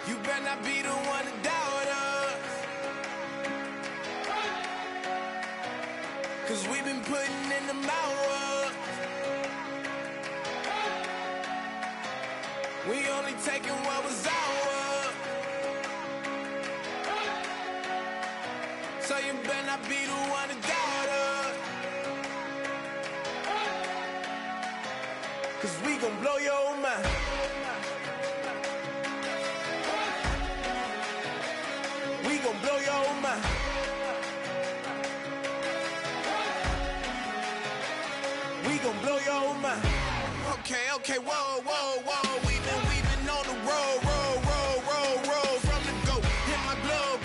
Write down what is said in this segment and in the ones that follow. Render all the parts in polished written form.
You better not be the one to doubt us. 'Cause we've been putting in the hours. We only taking what was ours. So you better not be the one to doubt us. 'Cause we gon' blow your mind. We gon' blow your mind. We gon' blow your mind. Okay, whoa. We been on the road. From the go. Hit my blood.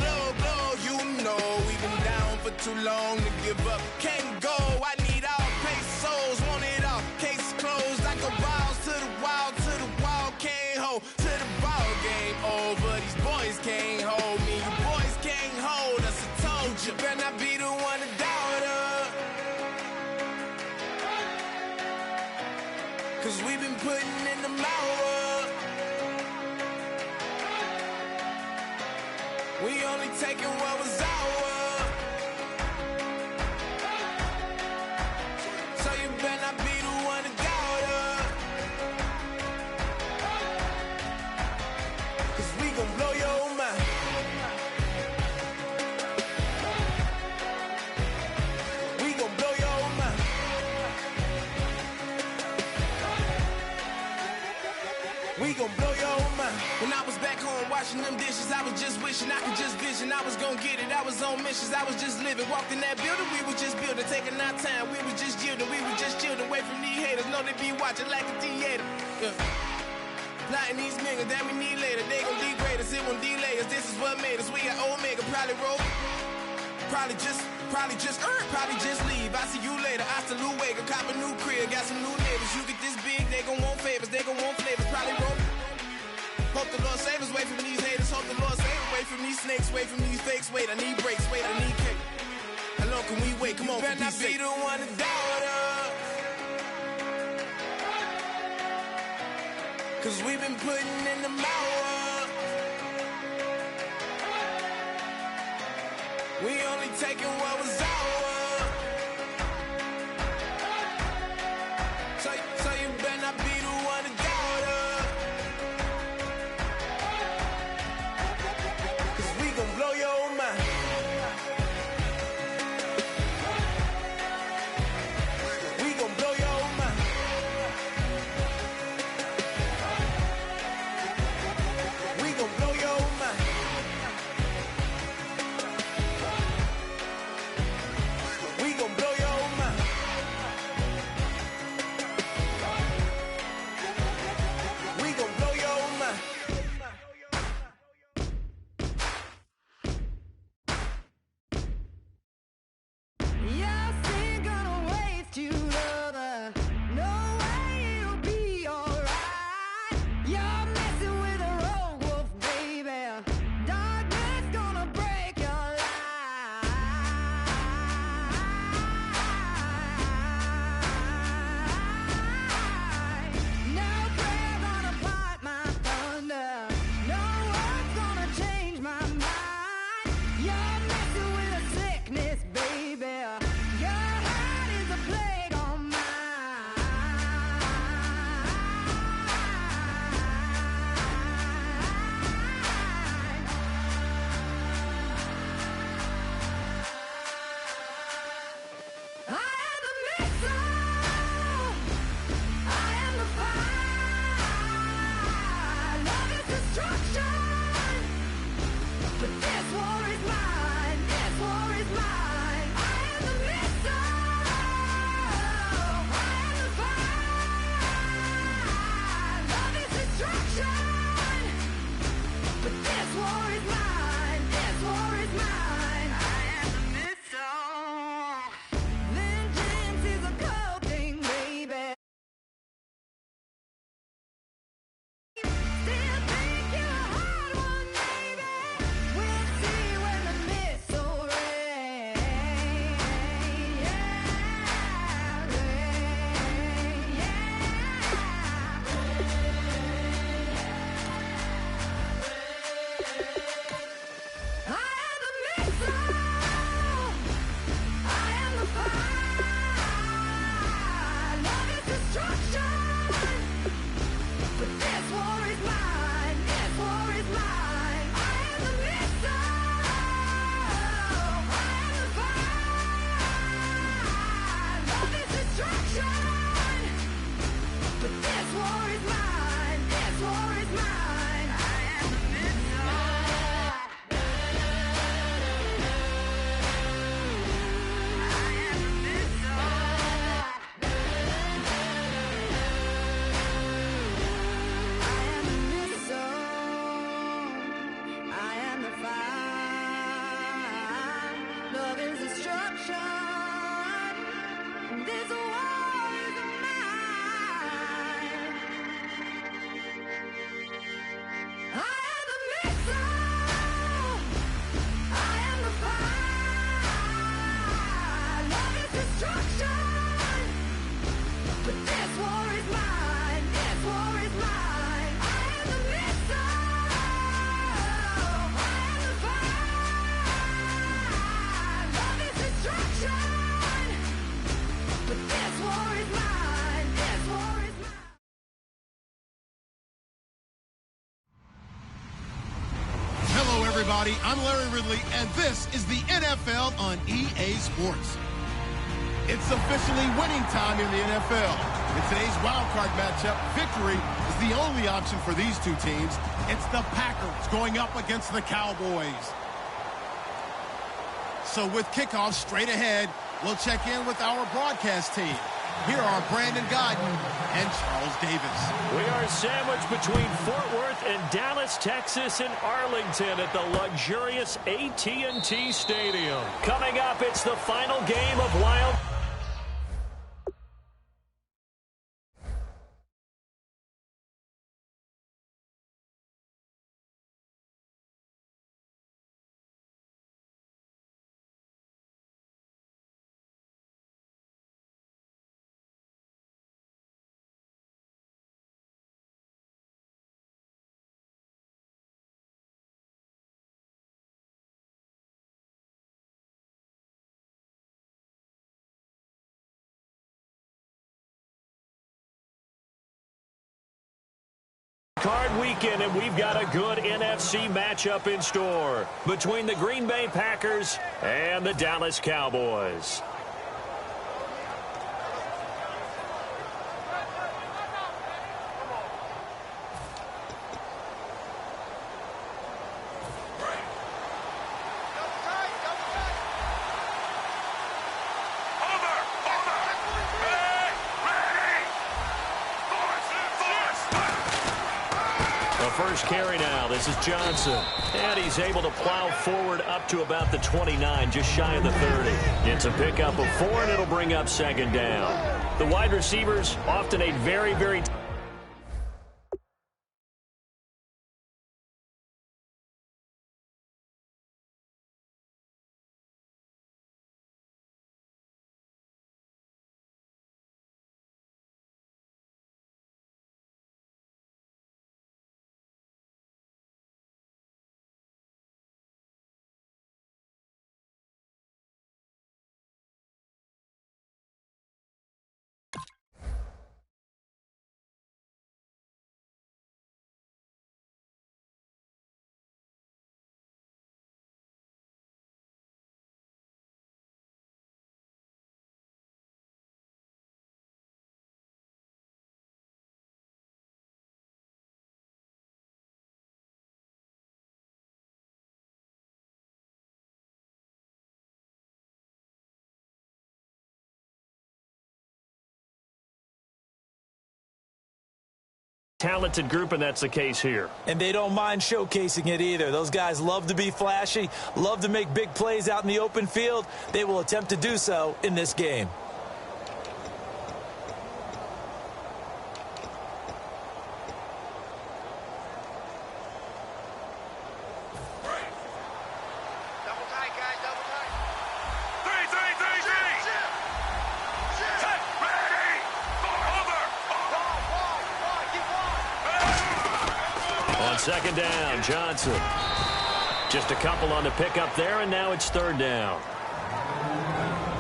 You know we been down for too long to give up. Can't go. I need all pesos. Want it all. Case closed. I go balls to the wall. Can't hold to the ball game over. These boys can't hold me. You boys can't hold us. I told you. Better not be the one to doubt us. 'Cause we've been putting in the hours. We only taking what was ours. So you better not be the one to doubt us. 'Cause we gon' blow your mind. We gon' blow your mind. We gon' blow your mind. When I was back home washing them dishes, I was just wishing I could just vision. I was gon' get it, I was on missions, I was just living. Walked in that building, we was just building, taking our time. We was just yielding, we was just chilling. Away from these haters, know they be watching like a theater. Yeah. Plotting these niggas that we need later. They gon' degrade us, it won't delay us. This is what made us. We got Omega, probably roll. Probably just leave. I see you later. I salute Wake, cop a new crib, got some new neighbors. You get this big, they gon' want favors, they gon' want flavors. Probably roll. Hope the Lord save us, away from these haters. Hope the Lord save us, away from these snakes, away from these fakes. Wait, I need breaks, wait, I need cake. How long can we wait? Come on, better not be the one to doubt us. 'Cause we've been putting in the hours. We only taking what was ours. So you better not be the one to doubt us. 'Cause we gon' blow your mind. We gon' blow your mind. We gon' blow your mind. Everybody, I'm Larry Ridley, and this is the NFL on EA Sports. It's officially winning time in the NFL. In today's wildcard matchup, victory is the only option for these two teams. It's the Packers going up against the Cowboys. So with kickoff straight ahead, we'll check in with our broadcast team. Here are Brandon Godden and Charles Davis. We are sandwiched between Fort Worth and Dallas, Texas, and Arlington at the luxurious AT&T Stadium. Coming up, it's the final game of Wild. Card weekend, and we've got a good NFC matchup in store between the Green Bay Packers and the Dallas Cowboys. First carry now. This is Johnson. And he's able to plow forward up to about the 29, just shy of the 30. It's a pickup of 4, and it'll bring up second down. The wide receivers often a very, very... Talented group, and that's the case here. And they don't mind showcasing it either. Those guys love to be flashy, love to make big plays out in the open field. They will attempt to do so in this game. Second down, Johnson. Just a couple on the pickup there, and now it's third down.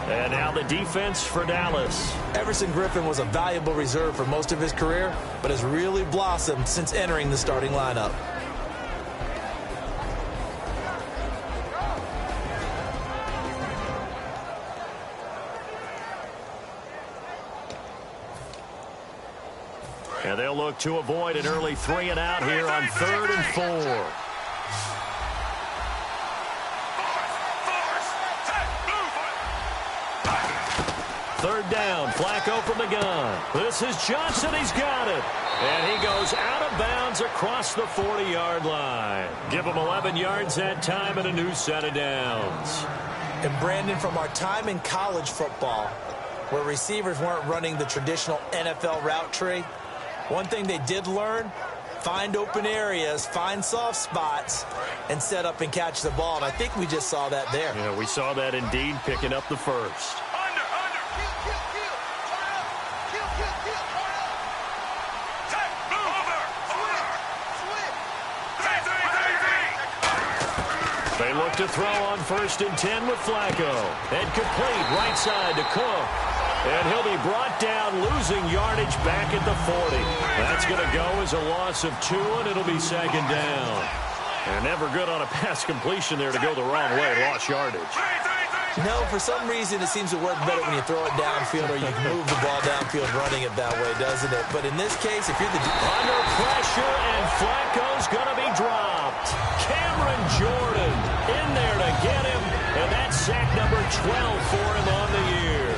And now the defense for Dallas. Everson Griffin was a valuable reserve for most of his career, but has really blossomed since entering the starting lineup. And they'll look to avoid an early 3 and out here on 3rd and 4. Third down, Flacco from the gun. This is Johnson, he's got it. And he goes out of bounds across the 40-yard line. Give him 11 yards that time and a new set of downs. And Brandon, from our time in college football, where receivers weren't running the traditional NFL route tree, one thing they did learn, find open areas, find soft spots, and set up and catch the ball. And I think we just saw that there. Yeah, we saw that indeed, picking up the first. They look to throw on 1st and 10 with Flacco. And complete right side to Cook. And he'll be brought down, losing yardage back at the 40. That's going to go as a loss of 2, and it'll be second down. And never good on a pass completion there to go the wrong way. Lost yardage. No, for some reason, it seems to work better when you throw it downfield or you move the ball downfield running it that way, doesn't it? But in this case, if you're the... Under pressure, and Flacco's going to be dropped. Cameron Jordan in there to get him, and that's sack number 12 for him on the year.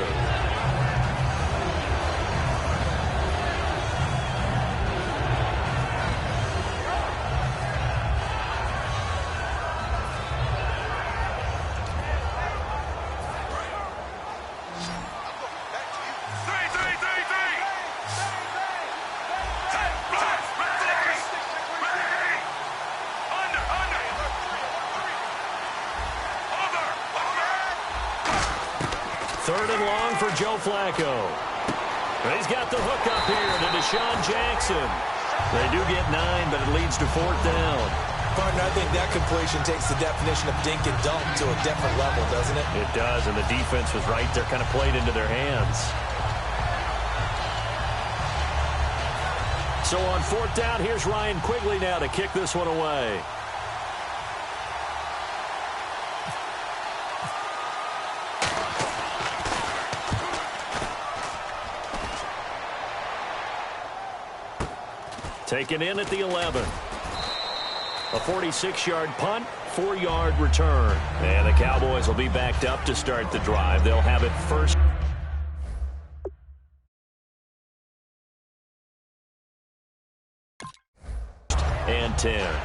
Third and long for Joe Flacco. He's got the hook up here to Deshaun Jackson. They do get 9, but it leads to 4th down. Partner, I think that completion takes the definition of dink and dunk to a different level, doesn't it? It does, and the defense was right there, kind of played into their hands. So on 4th down, here's Ryan Quigley now to kick this one away. Taken in at the 11. A 46-yard punt, 4-yard return. And the Cowboys will be backed up to start the drive. They'll have it first and 10.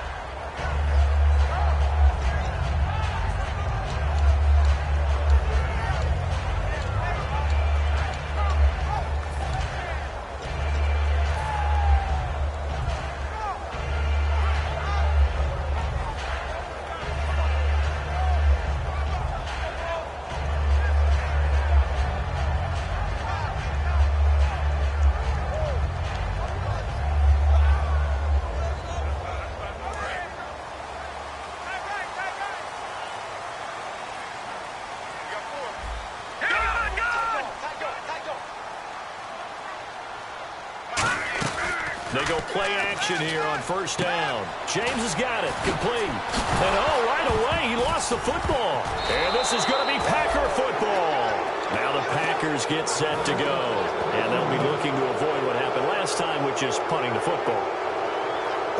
They go play action here on 1st down. James has got it. Complete. And right away, he lost the football. And this is going to be Packer football. Now the Packers get set to go. And they'll be looking to avoid what happened last time, which is punting the football.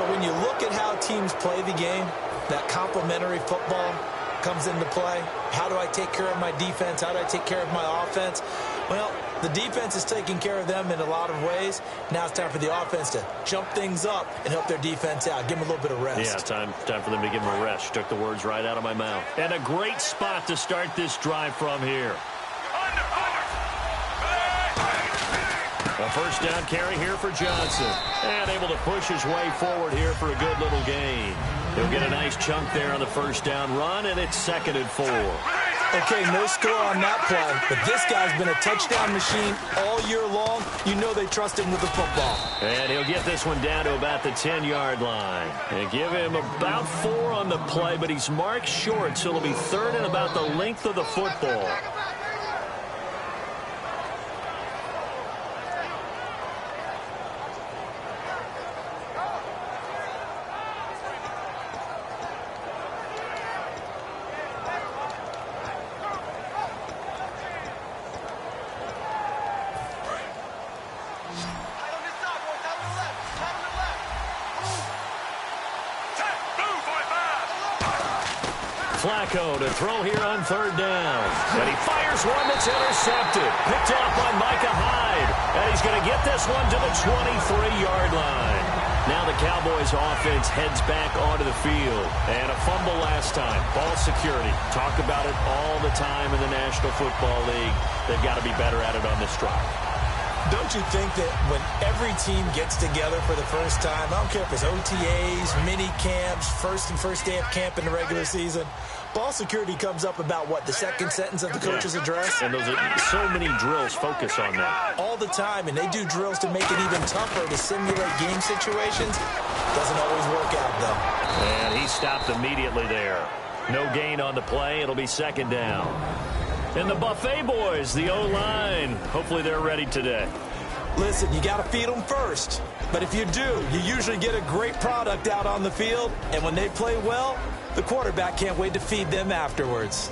But when you look at how teams play the game, that complementary football comes into play. How do I take care of my defense? How do I take care of my offense? Well, the defense is taking care of them in a lot of ways. Now it's time for the offense to jump things up and help their defense out. Give them a little bit of rest. Yeah, time for them to give them a rest. Took the words right out of my mouth. And a great spot to start this drive from here. A 1st down carry here for Johnson. And able to push his way forward here for a good little gain. He'll get a nice chunk there on the 1st down run, and it's 2nd and 4. Okay, no score on that play, but this guy's been a touchdown machine all year long. You know they trust him with the football. And he'll get this one down to about the 10-yard line. And give him about 4 on the play, but he's marked short, so it'll be third and about the length of the football. Flacco to throw here on third down. And he fires one that's intercepted. Picked off by Micah Hyde. And he's going to get this one to the 23-yard line. Now the Cowboys offense heads back onto the field. And a fumble last time. Ball security. Talk about it all the time in the National Football League. They've got to be better at it on this drive. Don't you think that when every team gets together for the first time, I don't care if it's OTAs, mini camps, first day of camp in the regular season, ball security comes up about, what, the second sentence of the coach's address? And those are so many drills focus on that. All the time, and they do drills to make it even tougher to simulate game situations. Doesn't always work out, though. And he stopped immediately there. No gain on the play. It'll be second down. And the Buffet boys, the O-line, hopefully they're ready today. Listen, you got to feed them first. But if you do, you usually get a great product out on the field. And when they play well, the quarterback can't wait to feed them afterwards.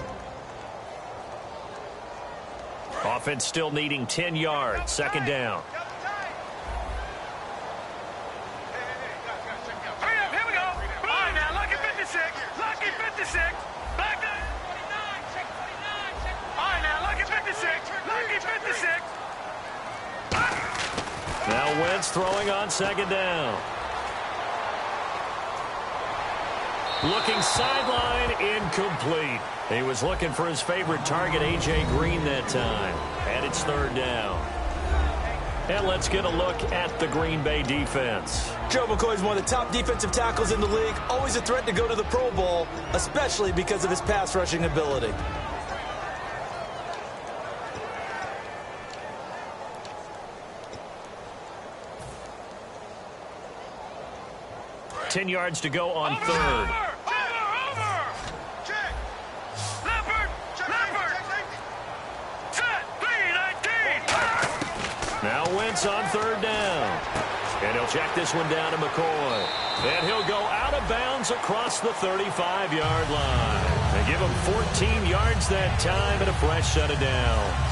Offense still needing 10 yards. Second down. Here we go. All right, now, lucky 56. Lucky 56. Back there. All right, now, lucky 56. Lucky 56. Now Wentz throwing on second down. Looking sideline, incomplete. He was looking for his favorite target, A.J. Green, that time. And it's third down. And let's get a look at the Green Bay defense. Joe McCoy is one of the top defensive tackles in the league. Always a threat to go to the Pro Bowl, especially because of his pass rushing ability. $10 yards to go on third. Now Wentz on third down. And he'll check this one down to McCoy. And he'll go out of bounds across the 35-yard line. They give him 14 yards that time and a fresh set of downs.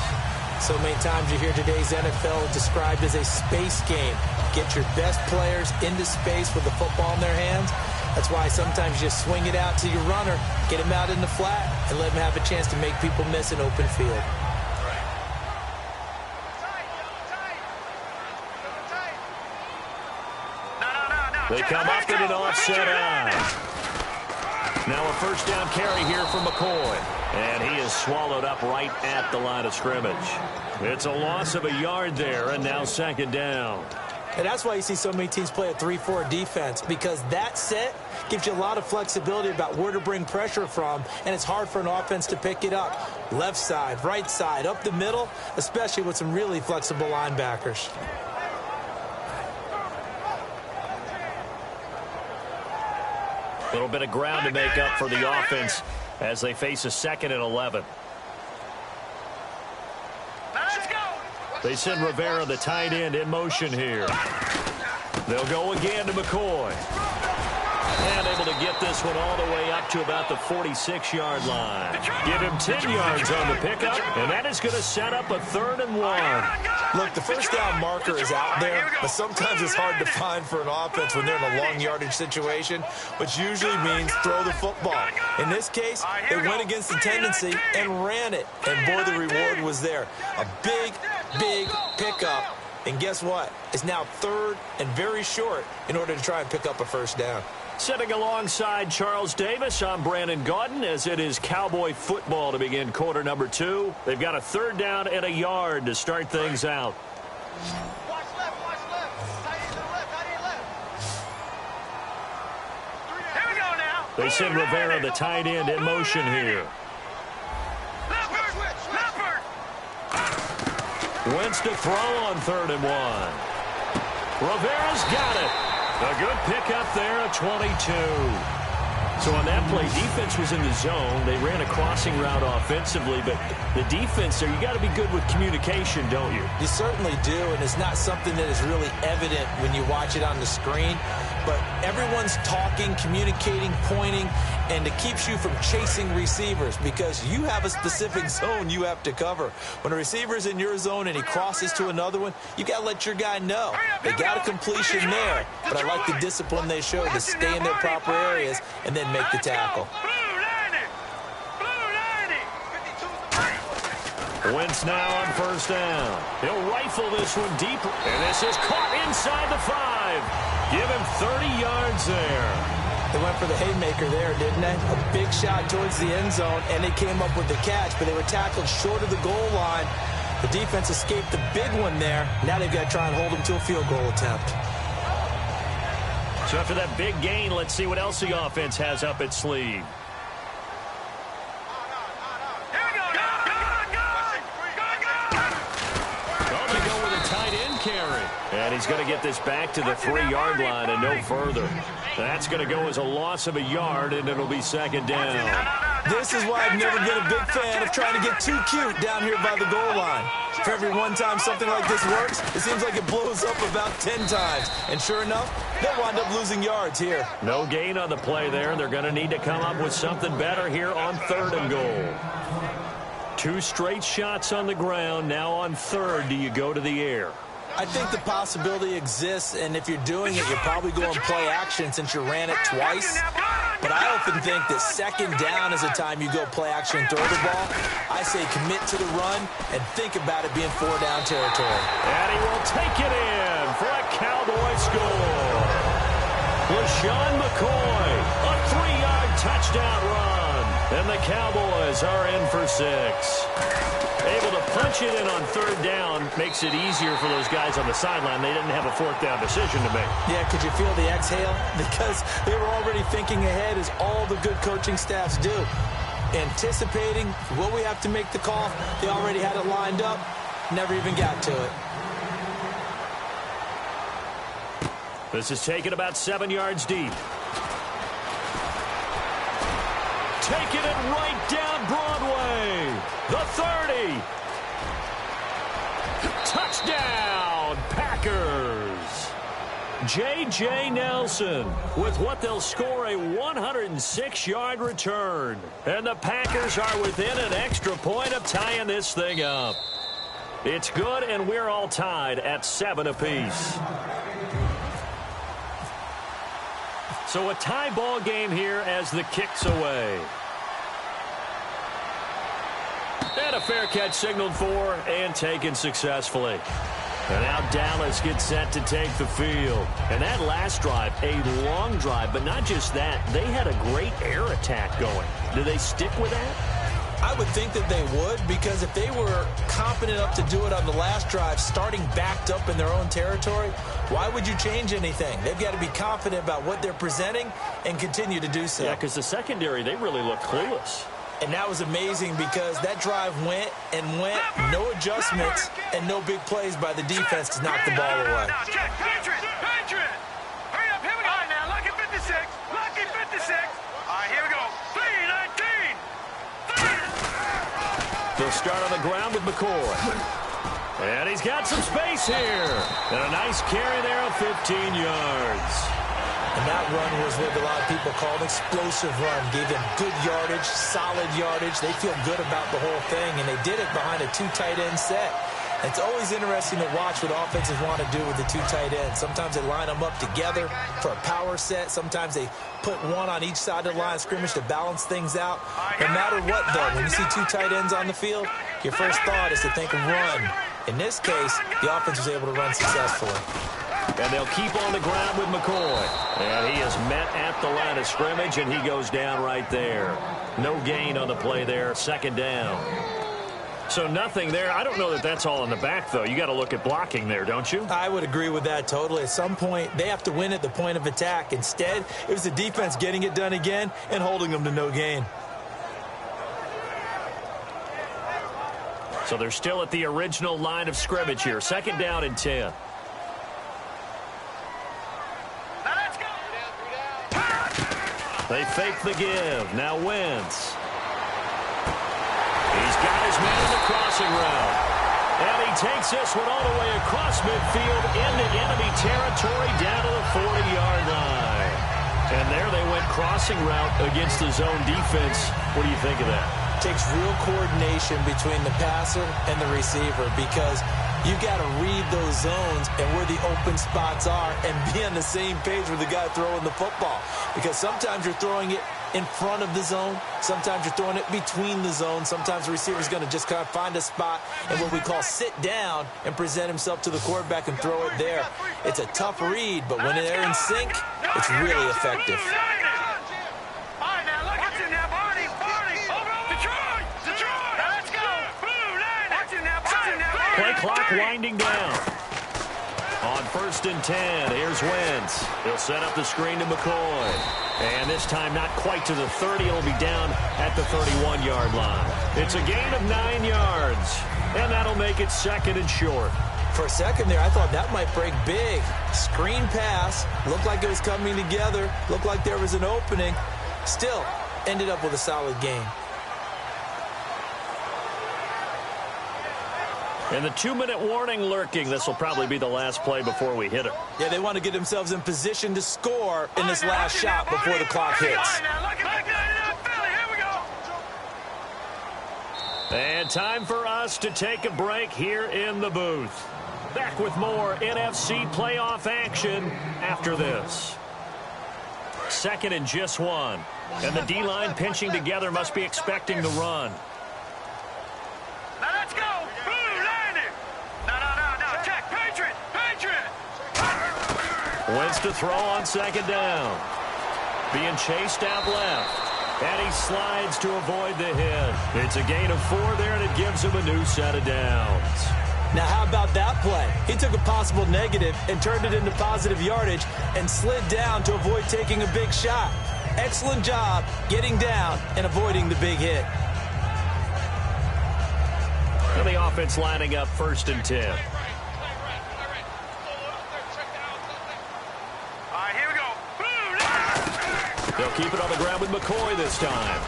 So many times you hear today's NFL described as a space game. Get your best players into space with the football in their hands. That's why sometimes you just swing it out to your runner, get him out in the flat, and let him have a chance to make people miss an open field. They come up in an offset eye. Now a first down carry here for McCoy. And he is swallowed up right at the line of scrimmage. It's a loss of a yard there, and now second down. And that's why you see so many teams play a 3-4 defense, because that set gives you a lot of flexibility about where to bring pressure from, and it's hard for an offense to pick it up. Left side, right side, up the middle, especially with some really flexible linebackers. A little bit of ground to make up for the offense as they face a 2nd and 11. They send Rivera, the tight end, in motion here. They'll go again to McCoy. And able to get this one all the way up to about the 46-yard line. Give him 10 yards on the pickup, and that is going to set up a 3rd and 1. Look, the first down marker is out there, but sometimes it's hard to find for an offense when they're in a long yardage situation, which usually means throw the football. In this case, they went against the tendency and ran it, and boy, the reward was there. A big pickup, and guess what? It's now 3rd and very short in order to try and pick up a first down. Sitting alongside Charles Davis, I'm Brandon Gaudin, as it is Cowboy football to begin quarter number 2. They've got a 3rd down and a yard to start things out. Watch left, watch left. Tight end to the left, tight end left. Here we go now. They send Rivera, the tight end, in motion here. Wentz to throw on 3rd and 1. Rivera's got it. A good pickup there at 22. So on that play, defense was in the zone. They ran a crossing route offensively, but the defense there, you got to be good with communication, don't you? You certainly do, and it's not something that is really evident when you watch it on the screen. But everyone's talking, communicating, pointing, and it keeps you from chasing receivers because you have a specific zone you have to cover. When a receiver's in your zone and he crosses to another one, you got to let your guy know. They got a completion there, but I like the discipline they showed to stay in their proper areas and then make the tackle. Wentz now on 1st down. He'll rifle this one deep, and this is caught inside the 5. Give him 30 yards there. They went for the haymaker there, didn't they? A big shot towards the end zone, and they came up with the catch, but they were tackled short of the goal line. The defense escaped the big one there. Now they've got to try and hold them to a field goal attempt. So after that big gain, let's see what else the offense has up its sleeve. And he's going to get this back to the 3-yard line and no further. That's going to go as a loss of a yard, and it'll be 2nd down. This is why I've never been a big fan of trying to get too cute down here by the goal line. For every one time something like this works, it seems like it blows up about 10 times. And sure enough, they'll wind up losing yards here. No gain on the play there. They're going to need to come up with something better here on 3rd and goal. 2 straight shots on the ground. Now on 3rd, do you go to the air? I think the possibility exists, and if you're doing it, you're probably going play action since you ran it twice. But I often think that 2nd down is the time you go play action and throw the ball. I say commit to the run and think about it being 4-down territory. And he will take it in for a Cowboy score. LaShawn McCoy, a 3-yard touchdown run. And the Cowboys are in for 6. Able to punch it in on 3rd down makes it easier for those guys on the sideline. They didn't have a 4th down decision to make. Yeah, could you feel the exhale? Because they were already thinking ahead, as all the good coaching staffs do. Anticipating what we have to make the call. They already had it lined up. Never even got to it. This is taken about 7 yards deep. Taking it right down Broadway. The 30. Touchdown, Packers. J.J. Nelson with what they'll score a 106-yard return. And the Packers are within an extra point of tying this thing up. It's good, and we're all tied at 7 apiece. So a tie ball game here as the kick's away. And a fair catch signaled for and taken successfully. And now Dallas gets set to take the field. And that last drive, a long drive, but not just that. They had a great air attack going. Do they stick with that? I would think that they would, because if they were confident enough to do it on the last drive, starting backed up in their own territory, why would you change anything? They've got to be confident about what they're presenting and continue to do so. Yeah, because the secondary, they really look clueless. And that was amazing because that drive went and went, no adjustments, and no big plays by the defense to knock the ball away. Patriot! Hurry up, here we go. All right, now, lucky 56. Lucky 56. All right, here we go. 3-19. They'll start on the ground with McCoy. And he's got some space here. And a nice carry there of 15 yards. And that run was what a lot of people call an explosive run. Gave them good yardage, solid yardage. They feel good about the whole thing, and they did it behind a 2 tight end set. It's always interesting to watch what offenses want to do with the 2 tight ends. Sometimes they line them up together for a power set. Sometimes they put one on each side of the line of scrimmage to balance things out. No matter what, though, when you see 2 tight ends on the field, your first thought is to think run. In this case, the offense was able to run successfully. And they'll keep on the ground with McCoy. And he is met at the line of scrimmage, and he goes down right there. No gain on the play there, 2nd down. So nothing there. I don't know that that's all in the back, though. You got to look at blocking there, don't you? I would agree with that totally. At some point, they have to win at the point of attack. Instead, it was the defense getting it done again and holding them to no gain. So So they're still at the original line of scrimmage here. 2nd down and 10. They fake the give. Now Wentz. He's got his man in the crossing route. And he takes this one all the way across midfield into enemy territory down to the 40-yard line. And there they went crossing route against the zone defense. What do you think of that? Takes real coordination between the passer and the receiver because you got to read those zones and where the open spots are and be on the same page with the guy throwing the football. Because sometimes you're throwing it in front of the zone. Sometimes you're throwing it between the zones. Sometimes the receiver's going to just kind of find a spot and what we call sit down and present himself to the quarterback and throw it there. It's a tough read, but when they're in sync, it's really effective. Play clock winding down. On 1st and 10, here's Wentz. He'll set up the screen to McCoy. And this time not quite to the 30. It'll be down at the 31-yard line. It's a gain of 9 yards. And that'll make it 2nd and short. For a second there, I thought that might break big. Screen pass. Looked like it was coming together. Looked like there was an opening. Still, ended up with a solid gain. And the 2-minute warning lurking. This will probably be the last play before we hit it. Yeah, they want to get themselves in position to score in this last shot before the clock hits. And time for us to take a break here in the booth. Back with more NFC playoff action after this. 2nd and just 1. And the D-line pinching together must be expecting the run. Wentz to throw on 2nd down. Being chased out left. And he slides to avoid the hit. It's a gain of 4 there, and it gives him a new set of downs. Now, how about that play? He took a possible negative and turned it into positive yardage and slid down to avoid taking a big shot. Excellent job getting down and avoiding the big hit. And the offense lining up 1st and 10. They'll keep it on the ground with McCoy this time.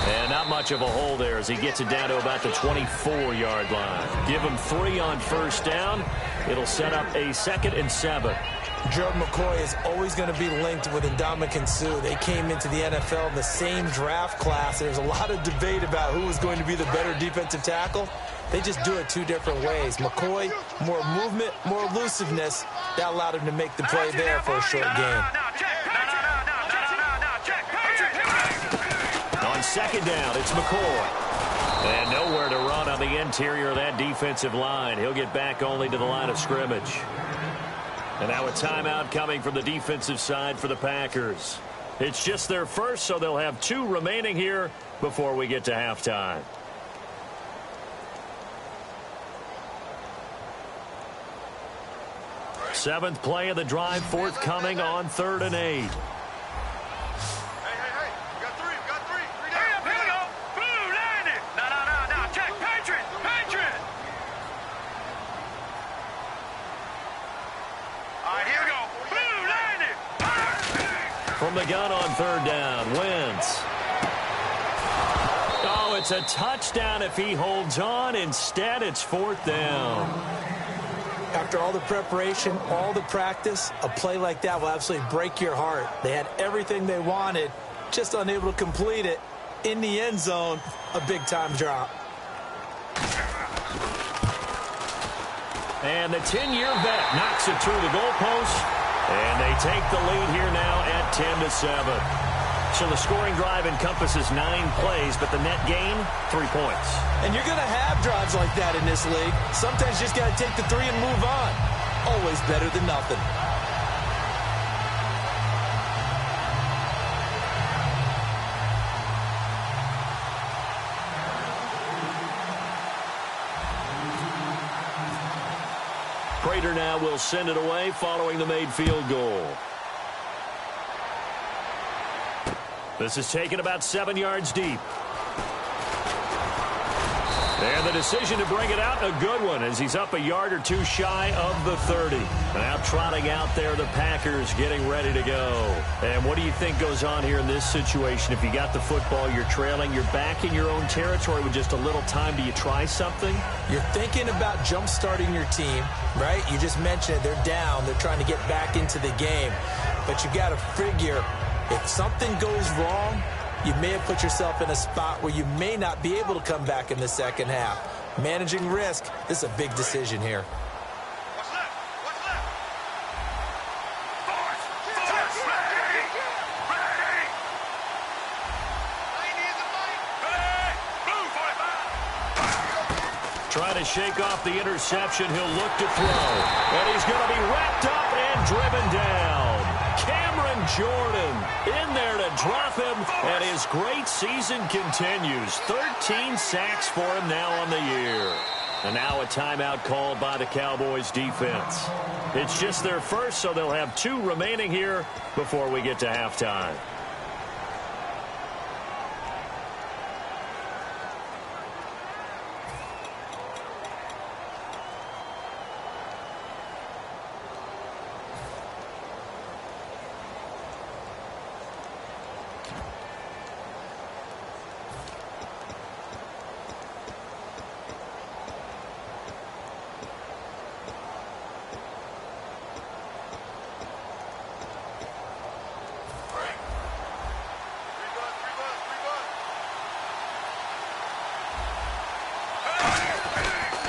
And not much of a hole there as he gets it down to about the 24-yard line. Give him 3 on 1st down. It'll set up a 2nd and 7. Gerald McCoy is always going to be linked with Ndamukong Suh. They came into the NFL in the same draft class. There's a lot of debate about who was going to be the better defensive tackle. They just do it 2 different ways. McCoy, more movement, more elusiveness. That allowed him to make the play there for a short gain. On 2nd down, it's McCoy. And nowhere to run on the interior of that defensive line. He'll get back only to the line of scrimmage. And now a timeout coming from the defensive side for the Packers. It's just their first, so they'll have 2 remaining here before we get to halftime. Seventh play of the drive forthcoming on 3rd and 8. From the gun on 3rd down, Wentz. Oh, it's a touchdown if he holds on. Instead, it's 4th down. After all the preparation, all the practice, a play like that will absolutely break your heart. They had everything they wanted, just unable to complete it. In the end zone, a big-time drop. And the 10-year vet knocks it through the goalpost. And they take the lead here now at 10-7. So the scoring drive encompasses 9 plays, but the net gain, 3 points. And you're going to have drives like that in this league. Sometimes you just got to take the 3 and move on. Always better than nothing. Prater now will send it away following the made field goal. This is taken about 7 yards deep. And the decision to bring it out, a good one, as he's up a yard or two shy of the 30. Now trotting out there, the Packers getting ready to go. And what do you think goes on here in this situation? If you got the football, you're trailing, you're back in your own territory with just a little time. Do you try something? You're thinking about jump-starting your team, right? You just mentioned it. They're down. They're trying to get back into the game. But you got to figure, if something goes wrong, you may have put yourself in a spot where you may not be able to come back in the second half. Managing risk, this is a big decision here. What's left? What's left? Ready! I need the mic. Ready! Blue 45. Trying to shake off the interception. He'll look to throw. And he's going to be wrapped up and driven down. Cameron Jordan in there to drop him, and his great season continues. 13 sacks for him now on the year. And now a timeout called by the Cowboys defense. It's just their first, so they'll have 2 remaining here before we get to halftime.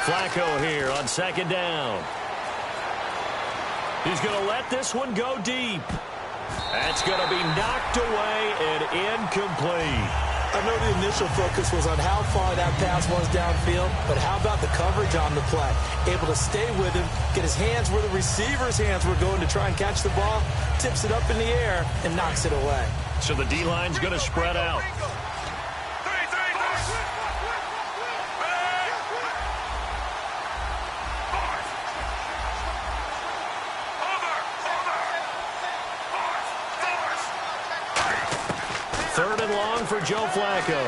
Flacco here on second down. He's going to let this one go deep. That's going to be knocked away and incomplete. I know the initial focus was on how far that pass was downfield, but how about the coverage on the play? Able to stay with him, get his hands where the receiver's hands were going to try and catch the ball, tips it up in the air, and knocks it away. So the D-line's going to spread out. Third and long for Joe Flacco.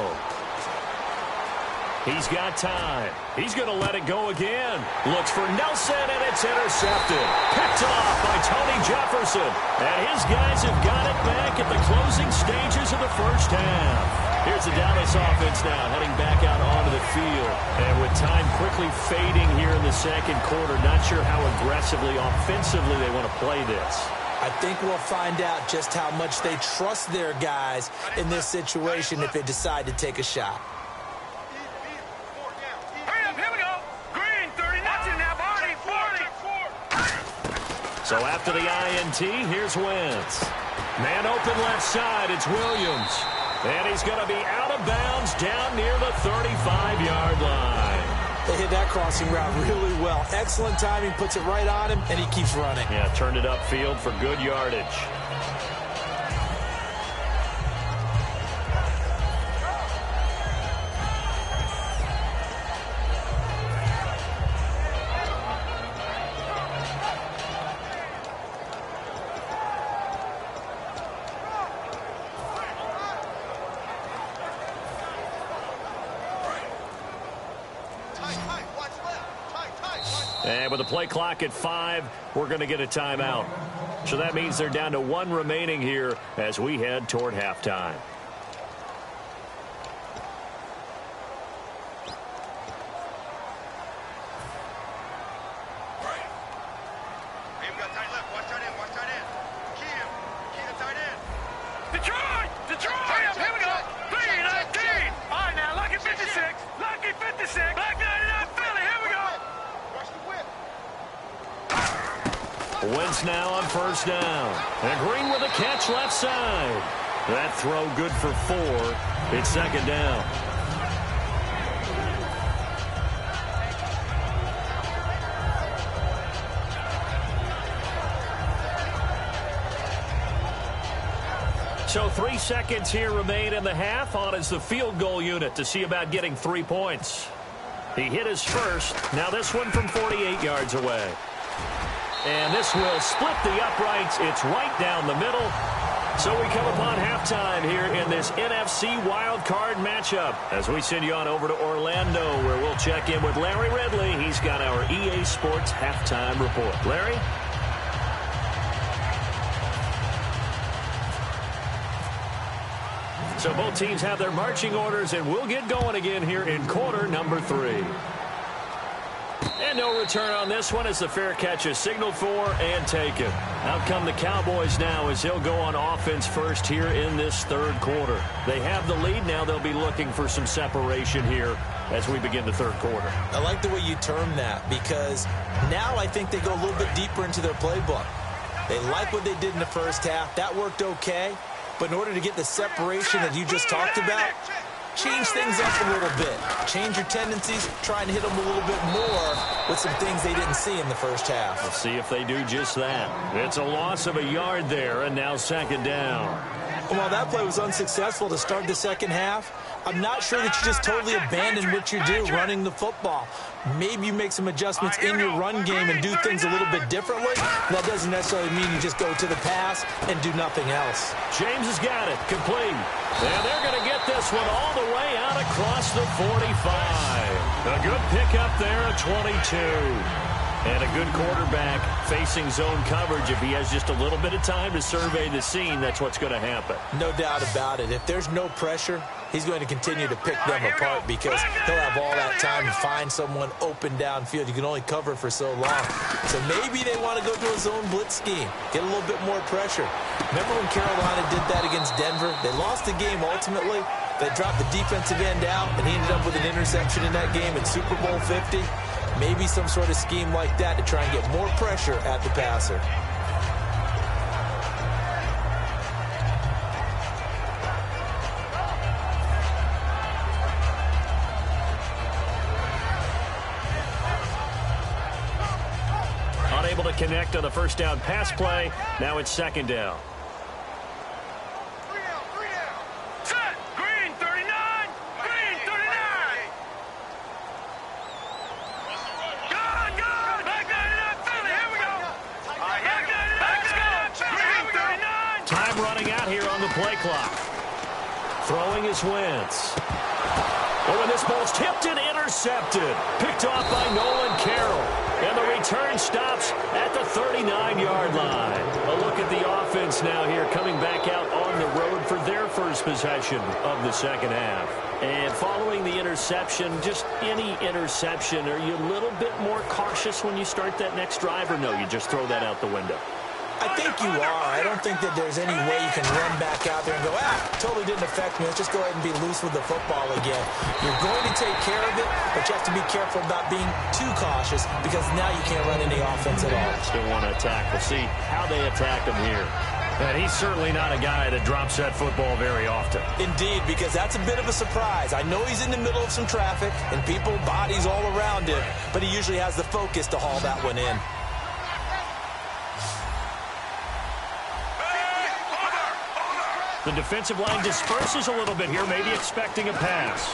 He's got time. He's going to let it go again. Looks for Nelson, and it's intercepted. Picked off by Tony Jefferson. And his guys have got it back at the closing stages of the first half. Here's the Dallas offense now, heading back out onto the field. And with time quickly fading here in the second quarter, not sure how aggressively, offensively they want to play this. I think we'll find out just how much they trust their guys in this situation if they decide to take a shot. Hurry up, here we go. Green, 30, watch it now, Barney, 40. So after the INT, here's Wentz. Man open left side, it's Williams. And he's going to be out of bounds down near the 35-yard line. They hit that crossing route really well. Excellent timing, puts it right on him, and he keeps running. Yeah, turned it upfield for good yardage. And with the play clock at 5, we're going to get a timeout. So that means they're down to 1 remaining here as we head toward halftime. We've got tight left. Watch tight end. Watch tight end. Key him. Key the tight end. Detroit! Detroit! Hurry up. Here we go. 3-19. All right, now. Lucky 56. Lucky 56. Black 99 Philly. Here we go. Watch the whip. Wentz now on first down. And Green with a catch left side. That throw good for 4. It's second down. So 3 seconds here remain in the half. On is the field goal unit to see about getting 3 points. He hit his first. Now this one from 48 yards away. And this will split the uprights. It's right down the middle. So we come upon halftime here in this NFC wildcard matchup as we send you on over to Orlando, where we'll check in with Larry Ridley. He's got our EA Sports halftime report. Larry? So both teams have their marching orders, and we'll get going again here in quarter number 3. And no return on this one as the fair catch is signaled for and taken. Out come the Cowboys now as they'll go on offense first here in this third quarter. They have the lead. Now they'll be looking for some separation here as we begin the third quarter. I like the way you term that because now I think they go a little bit deeper into their playbook. They like what they did in the first half. That worked okay. But in order to get the separation that you just talked about, change things up a little bit. Change your tendencies, try and hit them a little bit more with some things they didn't see in the first half. We'll see if they do just that. It's a loss of a yard there, and now second down. And while that play was unsuccessful to start the second half, I'm not sure that you just totally abandon what you do running the football. Maybe you make some adjustments in your run game and do things a little bit differently. That doesn't necessarily mean you just go to the pass and do nothing else. James has got it. Complete. And they're going to get this one all the way out across the 45. A good pickup there at 22. And a good quarterback facing zone coverage. If he has just a little bit of time to survey the scene, that's what's going to happen. No doubt about it. If there's no pressure, he's going to continue to pick them apart because he'll have all that time to find someone open downfield. You can only cover for so long. So maybe they want to go to a zone blitz scheme, get a little bit more pressure. Remember when Carolina did that against Denver? They lost the game ultimately. They dropped the defensive end out, and he ended up with an interception in that game in Super Bowl 50. Maybe some sort of scheme like that to try and get more pressure at the passer. Unable to connect on the first down pass play. Now it's second down. Play clock. Throwing is Wentz. Oh, and this ball's tipped and intercepted. Picked off by Nolan Carroll. And the return stops at the 39-yard line. A look at the offense now here coming back out on the road for their first possession of the second half. And following the interception, just any interception, are you a little bit more cautious when you start that next drive, or no, you just throw that out the window? I think you are. I don't think that there's any way you can run back out there and go, totally didn't affect me. Let's just go ahead and be loose with the football again. You're going to take care of it, but you have to be careful about being too cautious because now you can't run any offense at all. Still want to attack. We'll see how they attack him here. And he's certainly not a guy that drops that football very often. Indeed, because that's a bit of a surprise. I know he's in the middle of some traffic and people, bodies all around him, but he usually has the focus to haul that one in. The defensive line disperses a little bit here, maybe expecting a pass.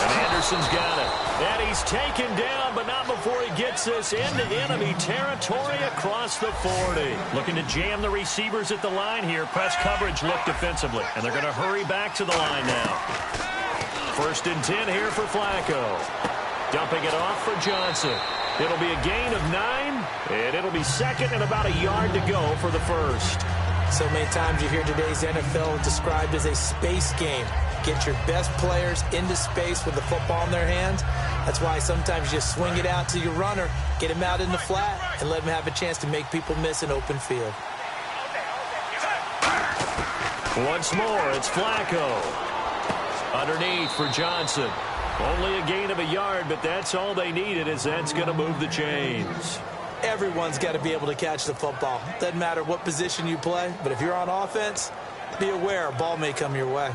And Anderson's got it. And he's taken down, but not before he gets this into enemy territory across the 40. Looking to jam the receivers at the line here. Press coverage look defensively. And they're going to hurry back to the line now. 1st and 10 here for Flacco. Dumping it off for Johnson. It'll be a gain of 9, and it'll be second and about a yard to go for the first. So many times you hear today's NFL described as a space game. Get your best players into space with the football in their hands. That's why sometimes you just swing it out to your runner, get him out in the flat, and let him have a chance to make people miss an open field. Once more, it's Flacco. Underneath for Johnson. Only a gain of a yard, but that's all they needed, as that's going to move the chains. Everyone's got to be able to catch the football. Doesn't matter what position you play, but if you're on offense, be aware a ball may come your way.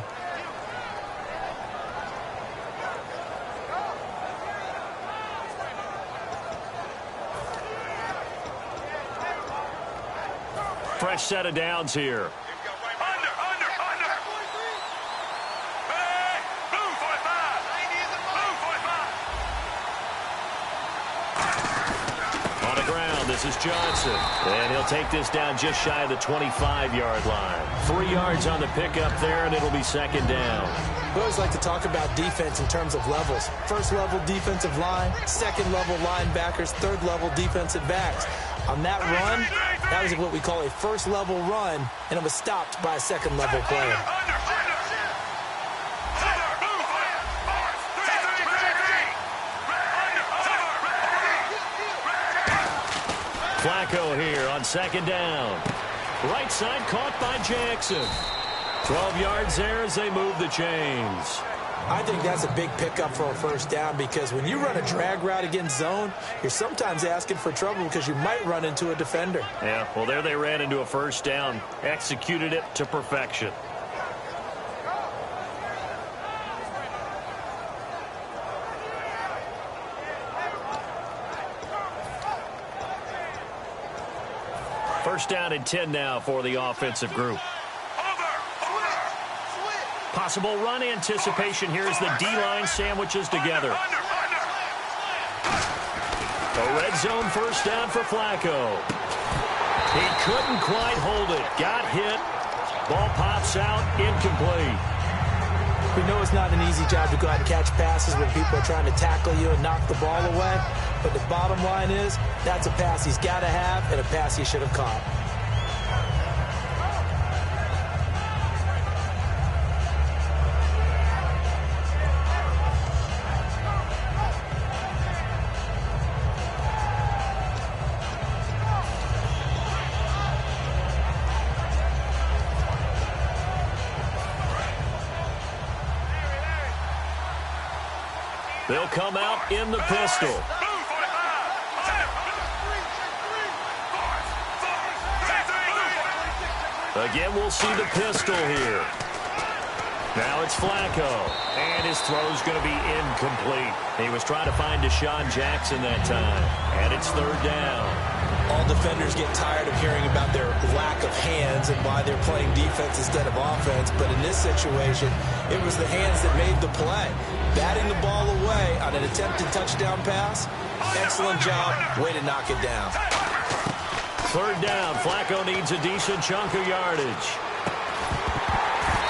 Fresh set of downs here. This is Johnson. And he'll take this down just shy of the 25-yard line. 3 yards on the pickup there, and it'll be second down. We always like to talk about defense in terms of levels. First-level defensive line, second-level linebackers, third-level defensive backs. On that run, that was what we call a first-level run, and it was stopped by a second-level player. Flacco here on second down. Right side caught by Jackson. 12 yards there as they move the chains. I think that's a big pickup for a first down because when you run a drag route against zone, you're sometimes asking for trouble because you might run into a defender. Yeah, well, there they ran into a first down. Executed it to perfection. First down and 10 now for the offensive group. Possible run anticipation here as the D-line sandwiches together. A red zone first down for Flacco. He couldn't quite hold it. Got hit. Ball pops out. Incomplete. We know it's not an easy job to go out and catch passes when people are trying to tackle you and knock the ball away. But the bottom line is, that's a pass he's got to have and a pass he should have caught. They'll come out in the pistol. Again, we'll see the pistol here. Now it's Flacco, and his throw's going to be incomplete. He was trying to find Deshaun Jackson that time, and it's third down. All defenders get tired of hearing about their lack of hands and why they're playing defense instead of offense, but in this situation, it was the hands that made the play. Batting the ball away on an attempted touchdown pass, excellent job, way to knock it down. Third down, Flacco needs a decent chunk of yardage.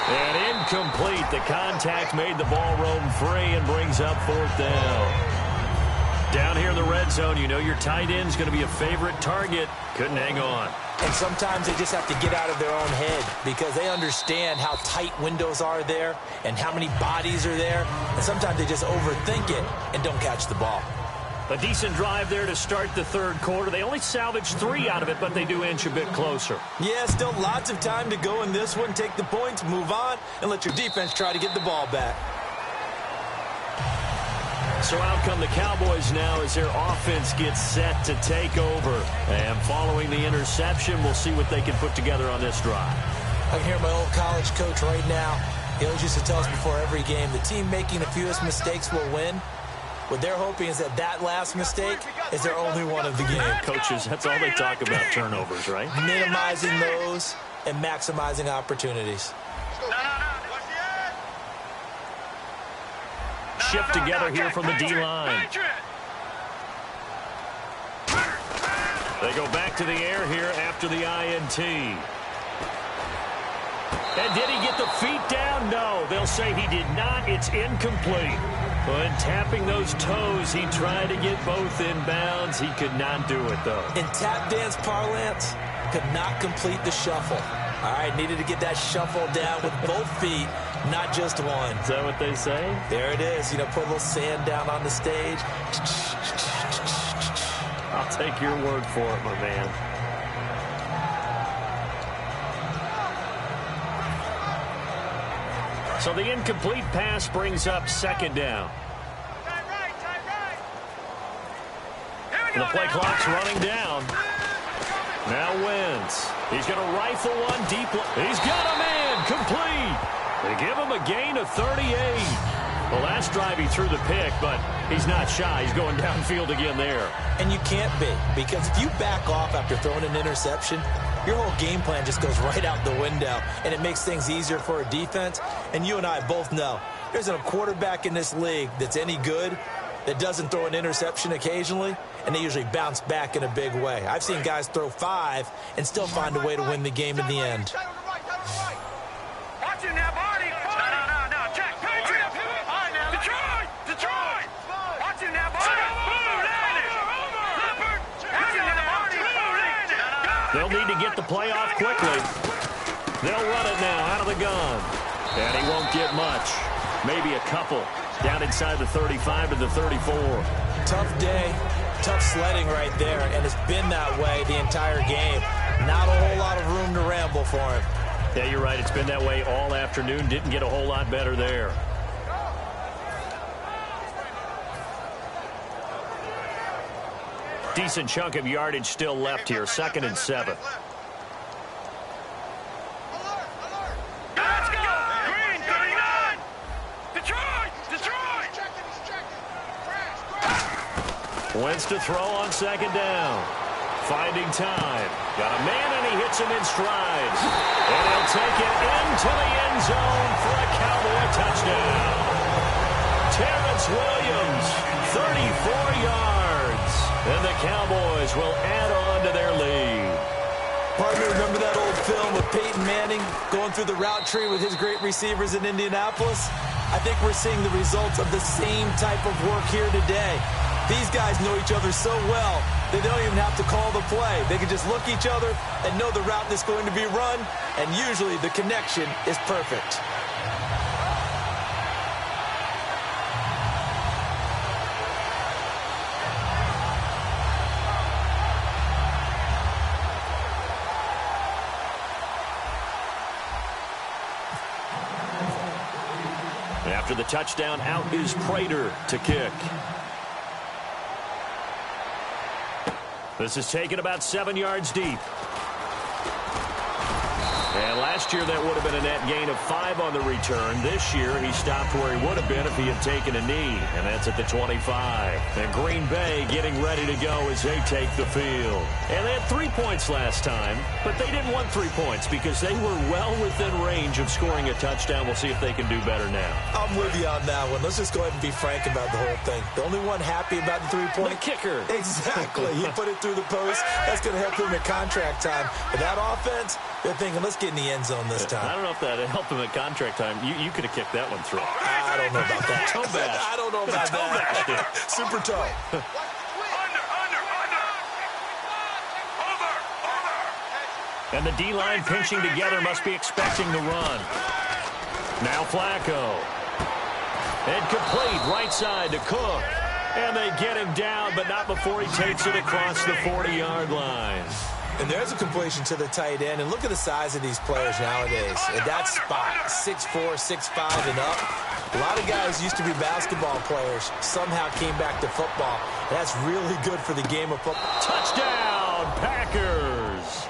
And incomplete. The contact made the ball roam free and brings up fourth down. Down here in the red zone, you know your tight end's going to be a favorite target. Couldn't hang on. And sometimes they just have to get out of their own head because they understand how tight windows are there and how many bodies are there. And sometimes they just overthink it and don't catch the ball. A decent drive there to start the third quarter. They only salvaged 3 out of it, but they do inch a bit closer. Yeah, still lots of time to go in this one. Take the points, move on, and let your defense try to get the ball back. So out come the Cowboys now as their offense gets set to take over. And following the interception, we'll see what they can put together on this drive. I can hear my old college coach right now. He always used to tell us before every game, the team making the fewest mistakes will win. What they're hoping is that that last mistake is their only one of the game. Coaches, that's all they talk about, turnovers, right? Minimizing those and maximizing opportunities. Shift together here from the D-line. They go back to the air here after the INT. And did he get the feet down? No, they'll say he did not. It's incomplete. When tapping those toes, he tried to get both in bounds. He could not do it, though. In tap dance parlance, could not complete the shuffle. All right, needed to get that shuffle down with both feet, not just one. Is that what they say? There it is. You know, put a little sand down on the stage. I'll take your word for it, my man. So the incomplete pass brings up second down. And the play clock's running down. Now Wentz. He's going to rifle one deep. He's got a man complete. They give him a gain of 38. Well, last drive he threw the pick, but he's not shy. He's going downfield again there. And you can't be, because if you back off after throwing an interception, your whole game plan just goes right out the window, and it makes things easier for a defense. And you and I both know there's a quarterback in this league that's any good that doesn't throw an interception occasionally, and they usually bounce back in a big way. I've seen guys throw 5 and still find a way to win the game in the end. Watch him now, Barney. No, check. Patriot. Detroit. Watch him now, Barney. They'll need to get the play off quickly. They'll run it now out of the gun. And he won't get much. Maybe a couple. Down inside the 35 to the 34. Tough day, tough sledding right there, and it's been that way the entire game. Not a whole lot of room to ramble for him. Yeah, you're right. It's been that way all afternoon. Didn't get a whole lot better there. Decent chunk of yardage still left here. 2nd and 7. Let's go! Green, 39! Detroit! Wentz to throw on 2nd down. Finding time. Got a man, and he hits him in stride. And he'll take it into the end zone for a Cowboy touchdown. Terrence Williams, 34 yards. And the Cowboys will add on to their lead. Partner, remember that old film of Peyton Manning going through the route tree with his great receivers in Indianapolis? I think we're seeing the results of the same type of work here today. These guys know each other so well, they don't even have to call the play. They can just look each other and know the route that's going to be run, and usually the connection is perfect. After the touchdown, out is Prater to kick. This is taken about 7 yards deep. And last year, that would have been a net gain of 5 on the return. This year, he stopped where he would have been if he had taken a knee, and that's at the 25. And Green Bay getting ready to go as they take the field. And they had 3 points last time, but they didn't want 3 points because they were well within range of scoring a touchdown. We'll see if they can do better now. I'm with you on that one. Let's just go ahead and be frank about the whole thing. The only one happy about the 3-point? The kicker. Exactly. He put it through the post. That's going to help him at contract time. But that offense, they're thinking, let's get in the end zone this time. I don't know if that helped him at contract time. You could have kicked that one through. I don't know about that. Toe bash. I don't know about that. Super toe. Under. And the D-line pinching together must be expecting the run. Now Flacco. And complete right side to Cook. And they get him down, but not before he takes it across the 40-yard line. And there's a completion to the tight end. And look at the size of these players nowadays. At that spot, 6'4", 6'5", and up. A lot of guys used to be basketball players, somehow came back to football. And that's really good for the game of football. Touchdown, Packers!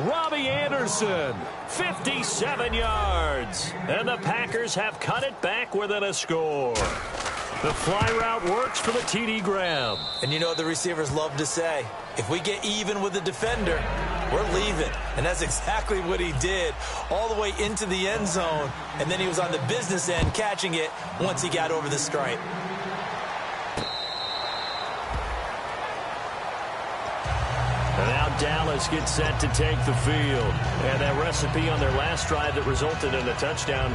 Robbie Anderson, 57 yards. And the Packers have cut it back within a score. The fly route works for the TD grab. And you know what the receivers love to say? If we get even with the defender, we're leaving. And that's exactly what he did, all the way into the end zone. And then he was on the business end catching it once he got over the stripe. And now Dallas gets set to take the field. And that recipe on their last drive that resulted in a touchdown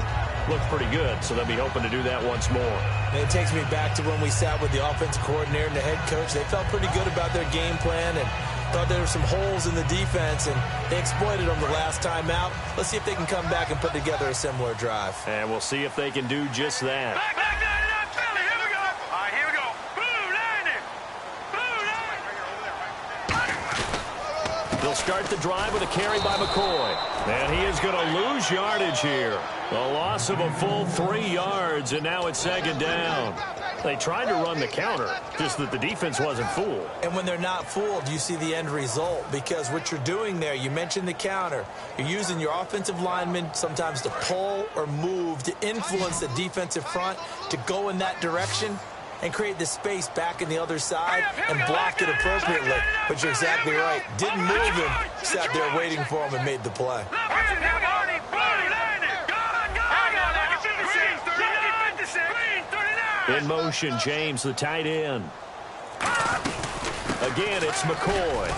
looked pretty good, so they'll be hoping to do that once more. And it takes me back to when we sat with the offensive coordinator and the head coach. They felt pretty good about their game plan and thought there were some holes in the defense, and they exploited them the last time out. Let's see if they can come back and put together a similar drive. And we'll see if they can do just that. Back, Philly, here we go. All right, here we go. Blue landing. They'll start the drive with a carry by McCoy. And he is going to lose yardage here. A loss of a full 3 yards, and now it's 2nd down. They tried to run the counter, just that the defense wasn't fooled. And when they're not fooled, you see the end result, because what you're doing there, you mentioned the counter. You're using your offensive linemen sometimes to pull or move to influence the defensive front to go in that direction and create the space back in the other side and block it appropriately. But you're exactly right. Didn't move him, sat there waiting for him and made the play. In motion, James, the tight end. Again, it's McCoy.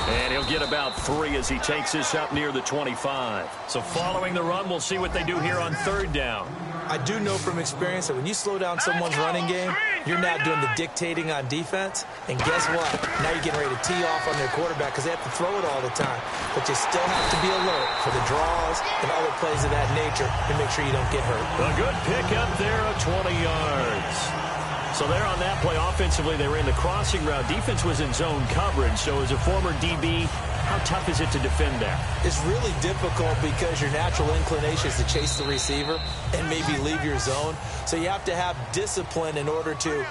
And he'll get about 3 as he takes this up near the 25. So following the run, we'll see what they do here on 3rd down. I do know from experience that when you slow down someone's running game, you're now doing the dictating on defense. And guess what? Now you're getting ready to tee off on their quarterback because they have to throw it all the time. But you still have to be alert for the draws and other plays of that nature to make sure you don't get hurt. A good pickup there of 20 yards. So there on that play, offensively, they ran the crossing route. Defense was in zone coverage. So as a former DB, how tough is it to defend that? It's really difficult because your natural inclination is to chase the receiver and maybe leave your zone. So you have to have discipline in order to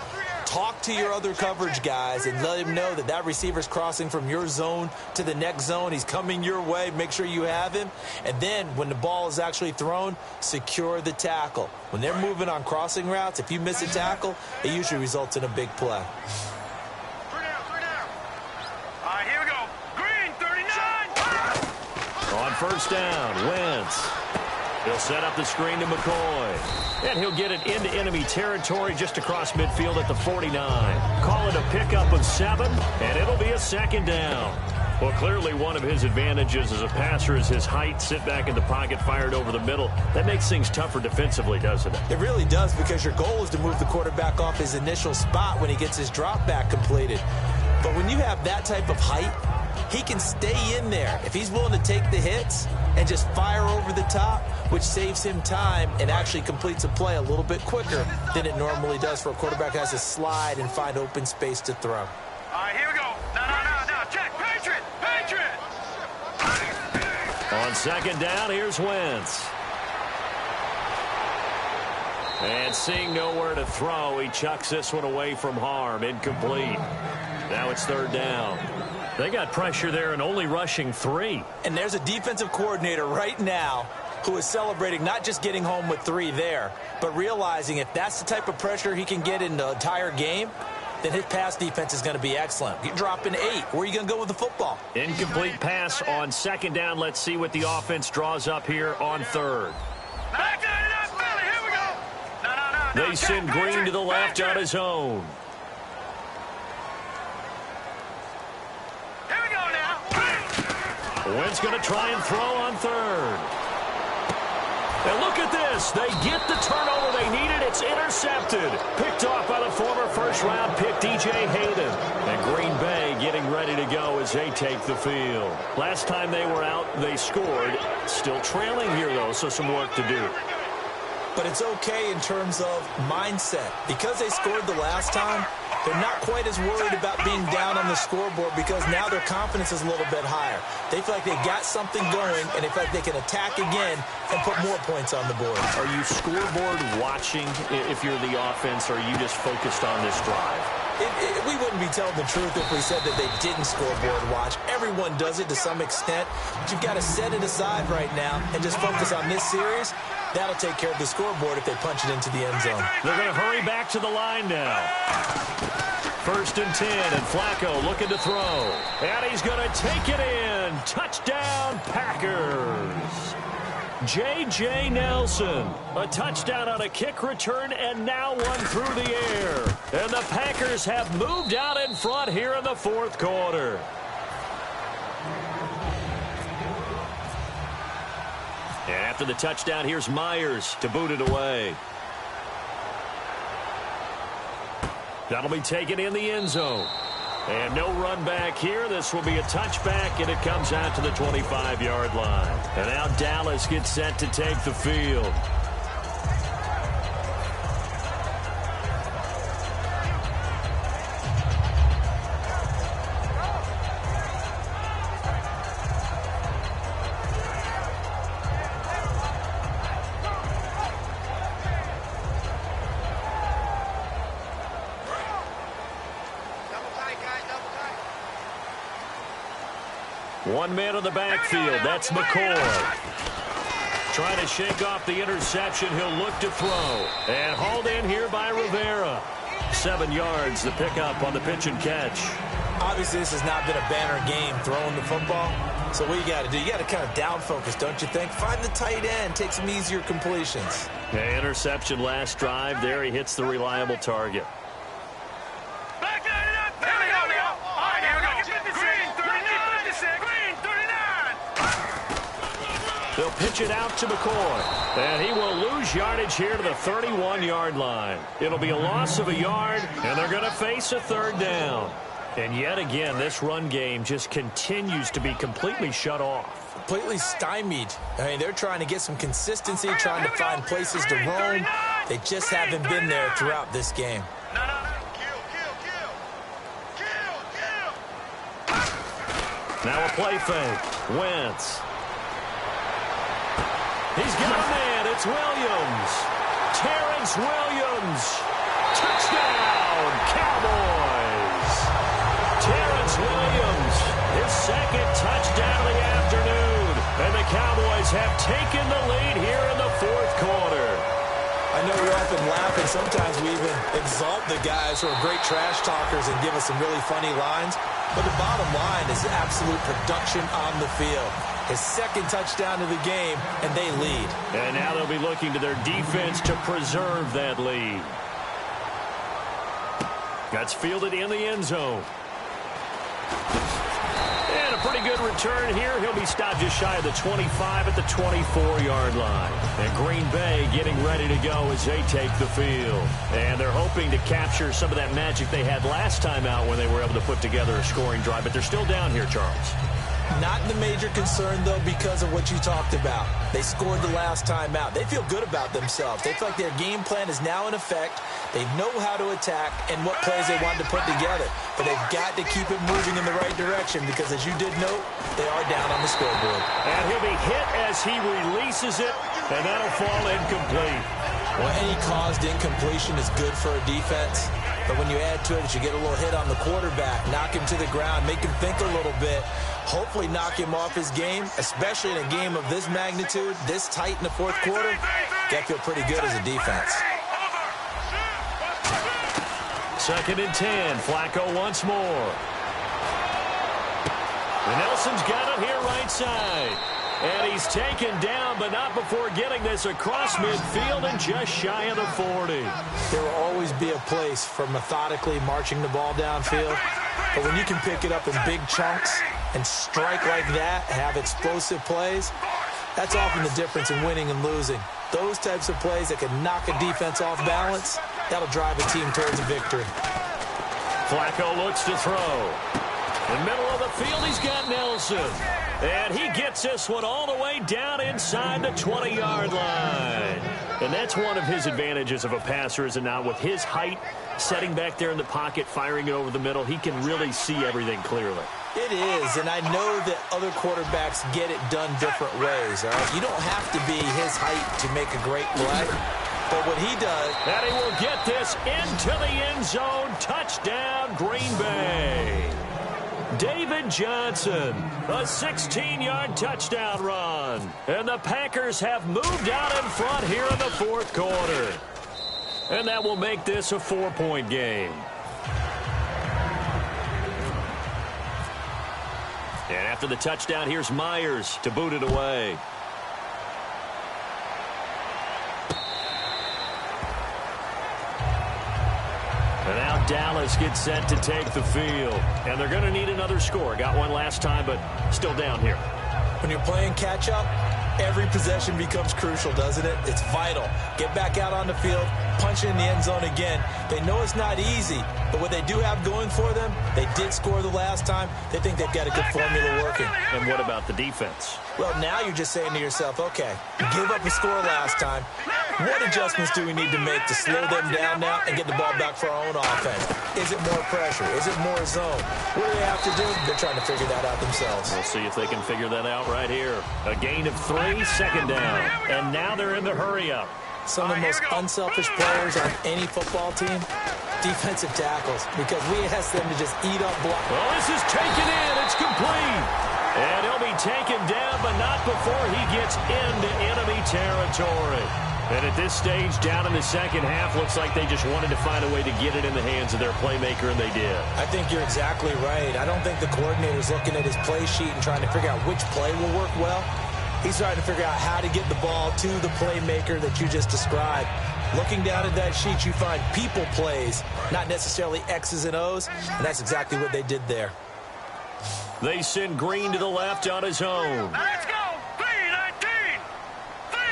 talk to your other coverage guys and let him know that that receiver's crossing from your zone to the next zone. He's coming your way. Make sure you have him. And then when the ball is actually thrown, secure the tackle. When they're moving on crossing routes, if you miss a tackle, it usually results in a big play. On 1st down, Wentz. He'll set up the screen to McCoy. And he'll get it into enemy territory just across midfield at the 49. Call it a pickup of 7, and it'll be a 2nd down. Well, clearly one of his advantages as a passer is his height. Sit back in the pocket, fired over the middle. That makes things tougher defensively, doesn't it? It really does, because your goal is to move the quarterback off his initial spot when he gets his drop back completed. But when you have that type of height, he can stay in there if he's willing to take the hits and just fire over the top, which saves him time and actually completes a play a little bit quicker than it normally does for a quarterback who has to slide and find open space to throw. All right, here we go. No. Check. Patriot. On 2nd down, here's Wentz. And seeing nowhere to throw, he chucks this one away from harm. Incomplete. Now it's 3rd down. They got pressure there and only rushing 3. And there's a defensive coordinator right now who is celebrating not just getting home with 3 there, but realizing if that's the type of pressure he can get in the entire game, then his pass defense is going to be excellent. You're dropping 8. Where are you going to go with the football? Incomplete pass on 2nd down. Let's see what the offense draws up here on 3rd. Here we go. No. They send Green to the left on his own. Wentz going to try and throw on 3rd. And look at this. They get the turnover they needed. It's intercepted. Picked off by the former first-round pick, DJ Hayden. And Green Bay getting ready to go as they take the field. Last time they were out, they scored. Still trailing here, though, so some work to do. But it's okay in terms of mindset. Because they scored the last time, they're not quite as worried about being down on the scoreboard because now their confidence is a little bit higher. They feel like they got something going, and they feel like they can attack again and put more points on the board. Are you scoreboard watching if you're the offense, or are you just focused on this drive? We wouldn't be telling the truth if we said that they didn't scoreboard watch. Everyone does it to some extent, but you've got to set it aside right now and just focus on this series. That'll take care of the scoreboard if they punch it into the end zone. They're going to hurry back to the line now. 1st and 10, and Flacco looking to throw. And he's going to take it in. Touchdown, Packers. J.J. Nelson, a touchdown on a kick return, and now one through the air. And the Packers have moved out in front here in the 4th quarter. And after the touchdown, here's Myers to boot it away. That'll be taken in the end zone. And no run back here. This will be a touchback, and it comes out to the 25-yard line. And now Dallas gets set to take the field. One man in the backfield. That's McCoy. Trying to shake off the interception. He'll look to throw. And hauled in here by Rivera. 7 yards, the pickup on the pitch and catch. Obviously, this has not been a banner game throwing the football, So what you got to do, you got to kind of down focus, don't you think? Find the tight end, take some easier completions. Yeah, interception last drive. There he hits the reliable target. Back it up. Here we go. All right, here we go. Green 39, 56. Green 39. They'll pitch it out to McCoy. And he will lose yardage here to the 31-yard line. It'll be a loss of a yard, and they're going to face a third down. And yet again, this run game just continues to be completely shut off. Completely stymied. I mean, they're trying to get some consistency, trying to find places to roam. They just haven't been there throughout this game. Now a play fake. Wentz. He's got a man. It's Williams. Terrence Williams. Touchdown, Cowboys. Terrence Williams, his second touchdown of the afternoon. And the Cowboys have taken the lead here in the fourth quarter. I know we often laugh, and sometimes we even exalt the guys who are great trash talkers and give us some really funny lines. But the bottom line is absolute production on the field. His second touchdown of the game, and they lead. And now they'll be looking to their defense to preserve that lead. That's fielded in the end zone. And a pretty good return here. He'll be stopped just shy of the 25 at the 24-yard line. And Green Bay getting ready to go as they take the field. And they're hoping to capture some of that magic they had last time out when they were able to put together a scoring drive. But they're still down here, Charles. Not the major concern, though, because of what you talked about. They scored the last time out. They feel good about themselves. They feel like their game plan is now in effect. They know how to attack and what plays they want to put together. But they've got to keep it moving in the right direction because, as you did note, they are down on the scoreboard. And he'll be hit as he releases it, and that'll fall incomplete. Well, any caused incompletion is good for a defense. But when you add to it that you get a little hit on the quarterback, knock him to the ground, make him think a little bit, hopefully knock him off his game, especially in a game of this magnitude, this tight in the fourth quarter, got to feel pretty good as a defense. 2nd and 10. Flacco once more. And Nelson's got it here right side. And he's taken down, but not before getting this across midfield and just shy of the 40. There will always be a place for methodically marching the ball downfield. But when you can pick it up in big chunks and strike like that, have explosive plays, that's often the difference in winning and losing. Those types of plays that can knock a defense off balance, that'll drive a team towards a victory. Flacco looks to throw. In the middle of the field, he's got Nelson. And he gets this one all the way down inside the 20-yard line. And that's one of his advantages of a passer, is it not? With his height, setting back there in the pocket, firing it over the middle, he can really see everything clearly. It is, and I know that other quarterbacks get it done different ways, all right? You don't have to be his height to make a great play, but what he does... And he will get this into the end zone. Touchdown, Green Bay. David Johnson, a 16-yard touchdown run. And the Packers have moved out in front here in the fourth quarter. And that will make this a 4-point game. And after the touchdown, here's Myers to boot it away. And now Dallas gets set to take the field. And they're going to need another score. Got one last time, but still down here. When you're playing catch-up, every possession becomes crucial, doesn't it? It's vital. Get back out on the field, punch it in the end zone again. They know it's not easy, but what they do have going for them, they did score the last time. They think they've got a good formula working. And what about the defense? Well, now you're just saying to yourself, okay, give up a score last time. What adjustments do we need to make to slow them down now and get the ball back for our own offense? Is it more pressure? Is it more zone? What do they have to do? They're trying to figure that out themselves. We'll see if they can figure that out right here. A gain of 3, second down. And now they're in the hurry-up. Some of the most unselfish players on any football team, defensive tackles, because we ask them to just eat up block. Well, this is taken in. It's complete. And he'll be taken down, but not before he gets into enemy territory. And at this stage, down in the second half, looks like they just wanted to find a way to get it in the hands of their playmaker, and they did. I think you're exactly right. I don't think the coordinator's looking at his play sheet and trying to figure out which play will work well. He's trying to figure out how to get the ball to the playmaker that you just described. Looking down at that sheet, you find people plays, not necessarily X's and O's, and that's exactly what they did there. They send Green to the left on his own. Let's go! B-19!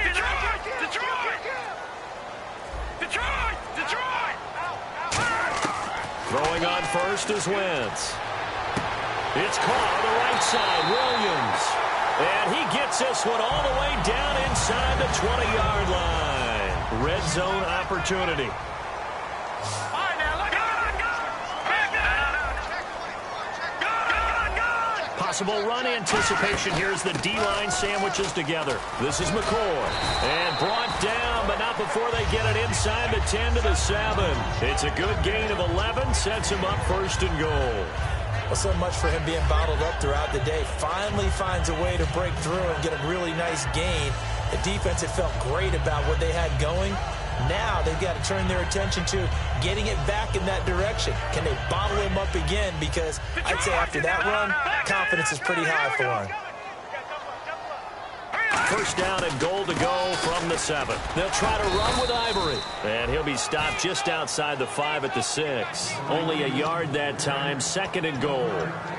Detroit! Detroit! Detroit! Detroit! Throwing on first is Wentz. It's caught on the right side, Williams. And he gets this one all the way down inside the 20-yard line. Red zone opportunity. Possible run anticipation here as the D-line sandwiches together. This is McCoy. And brought down, but not before they get it inside the 10 to the 7. It's a good gain of 11, sets him up first and goal. Well, so much for him being bottled up throughout the day. Finally finds a way to break through and get a really nice gain. The defense had felt great about what they had going. Now they've got to turn their attention to getting it back in that direction. Can they bottle him up again? Because I'd say after that run, confidence is pretty high for him. First down and goal to go from the 7. They'll try to run with Ivory. And he'll be stopped just outside the 5 at the 6. Only a yard that time, second and goal.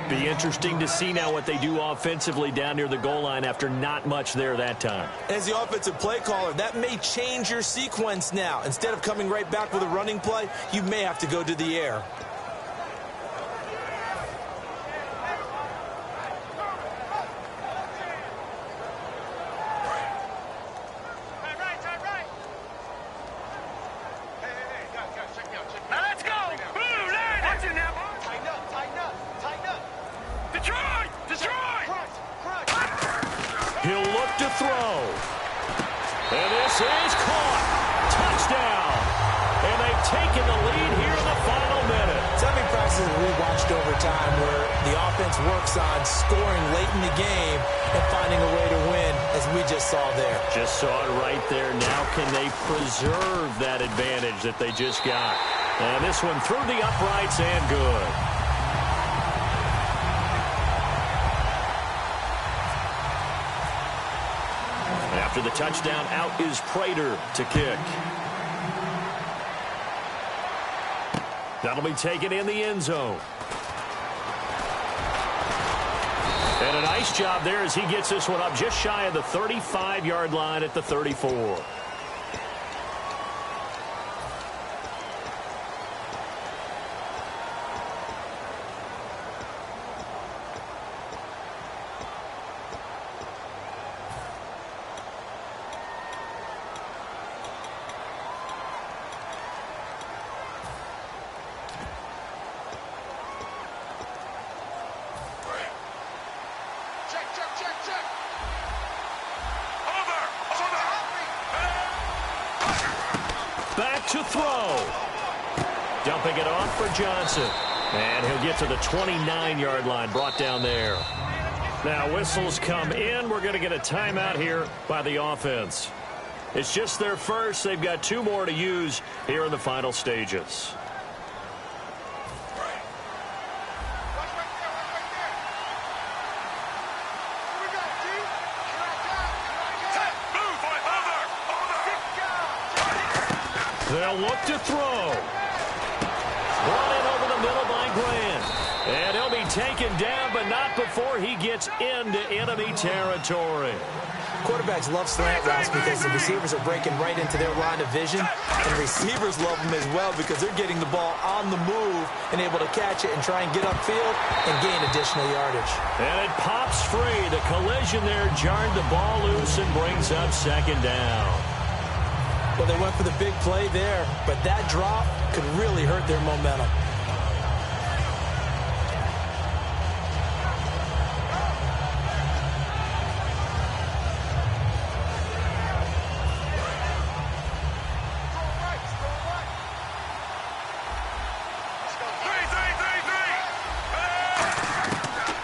Be interesting to see now what they do offensively down near the goal line after not much there that time. As the offensive play caller, that may change your sequence now. Instead of coming right back with a running play, you may have to go to the air. He'll look to throw. And this is caught. Touchdown. And they've taken the lead here in the final minute. So many practices we watched over time where the offense works on scoring late in the game and finding a way to win, as we just saw there. Just saw it right there. Now can they preserve that advantage that they just got? And this one through the uprights and good. After the touchdown, out is Prater to kick. That'll be taken in the end zone. And a nice job there as he gets this one up just shy of the 35-yard line at the 34. Back to throw. Dumping it off for Johnson. And he'll get to the 29-yard line, brought down there. Now whistles come in. We're going to get a timeout here by the offense. It's just their first. They've got 2 more to use here in the final stages. They'll look to throw. Brought in over the middle by Grant. And he'll be taken down, but not before he gets into enemy territory. Quarterbacks love slant routes because the receivers are breaking right into their line of vision. And receivers love them as well because they're getting the ball on the move and able to catch it and try and get upfield and gain additional yardage. And it pops free. The collision there jarred the ball loose and brings up second down. Well, they went for the big play there, but that drop could really hurt their momentum.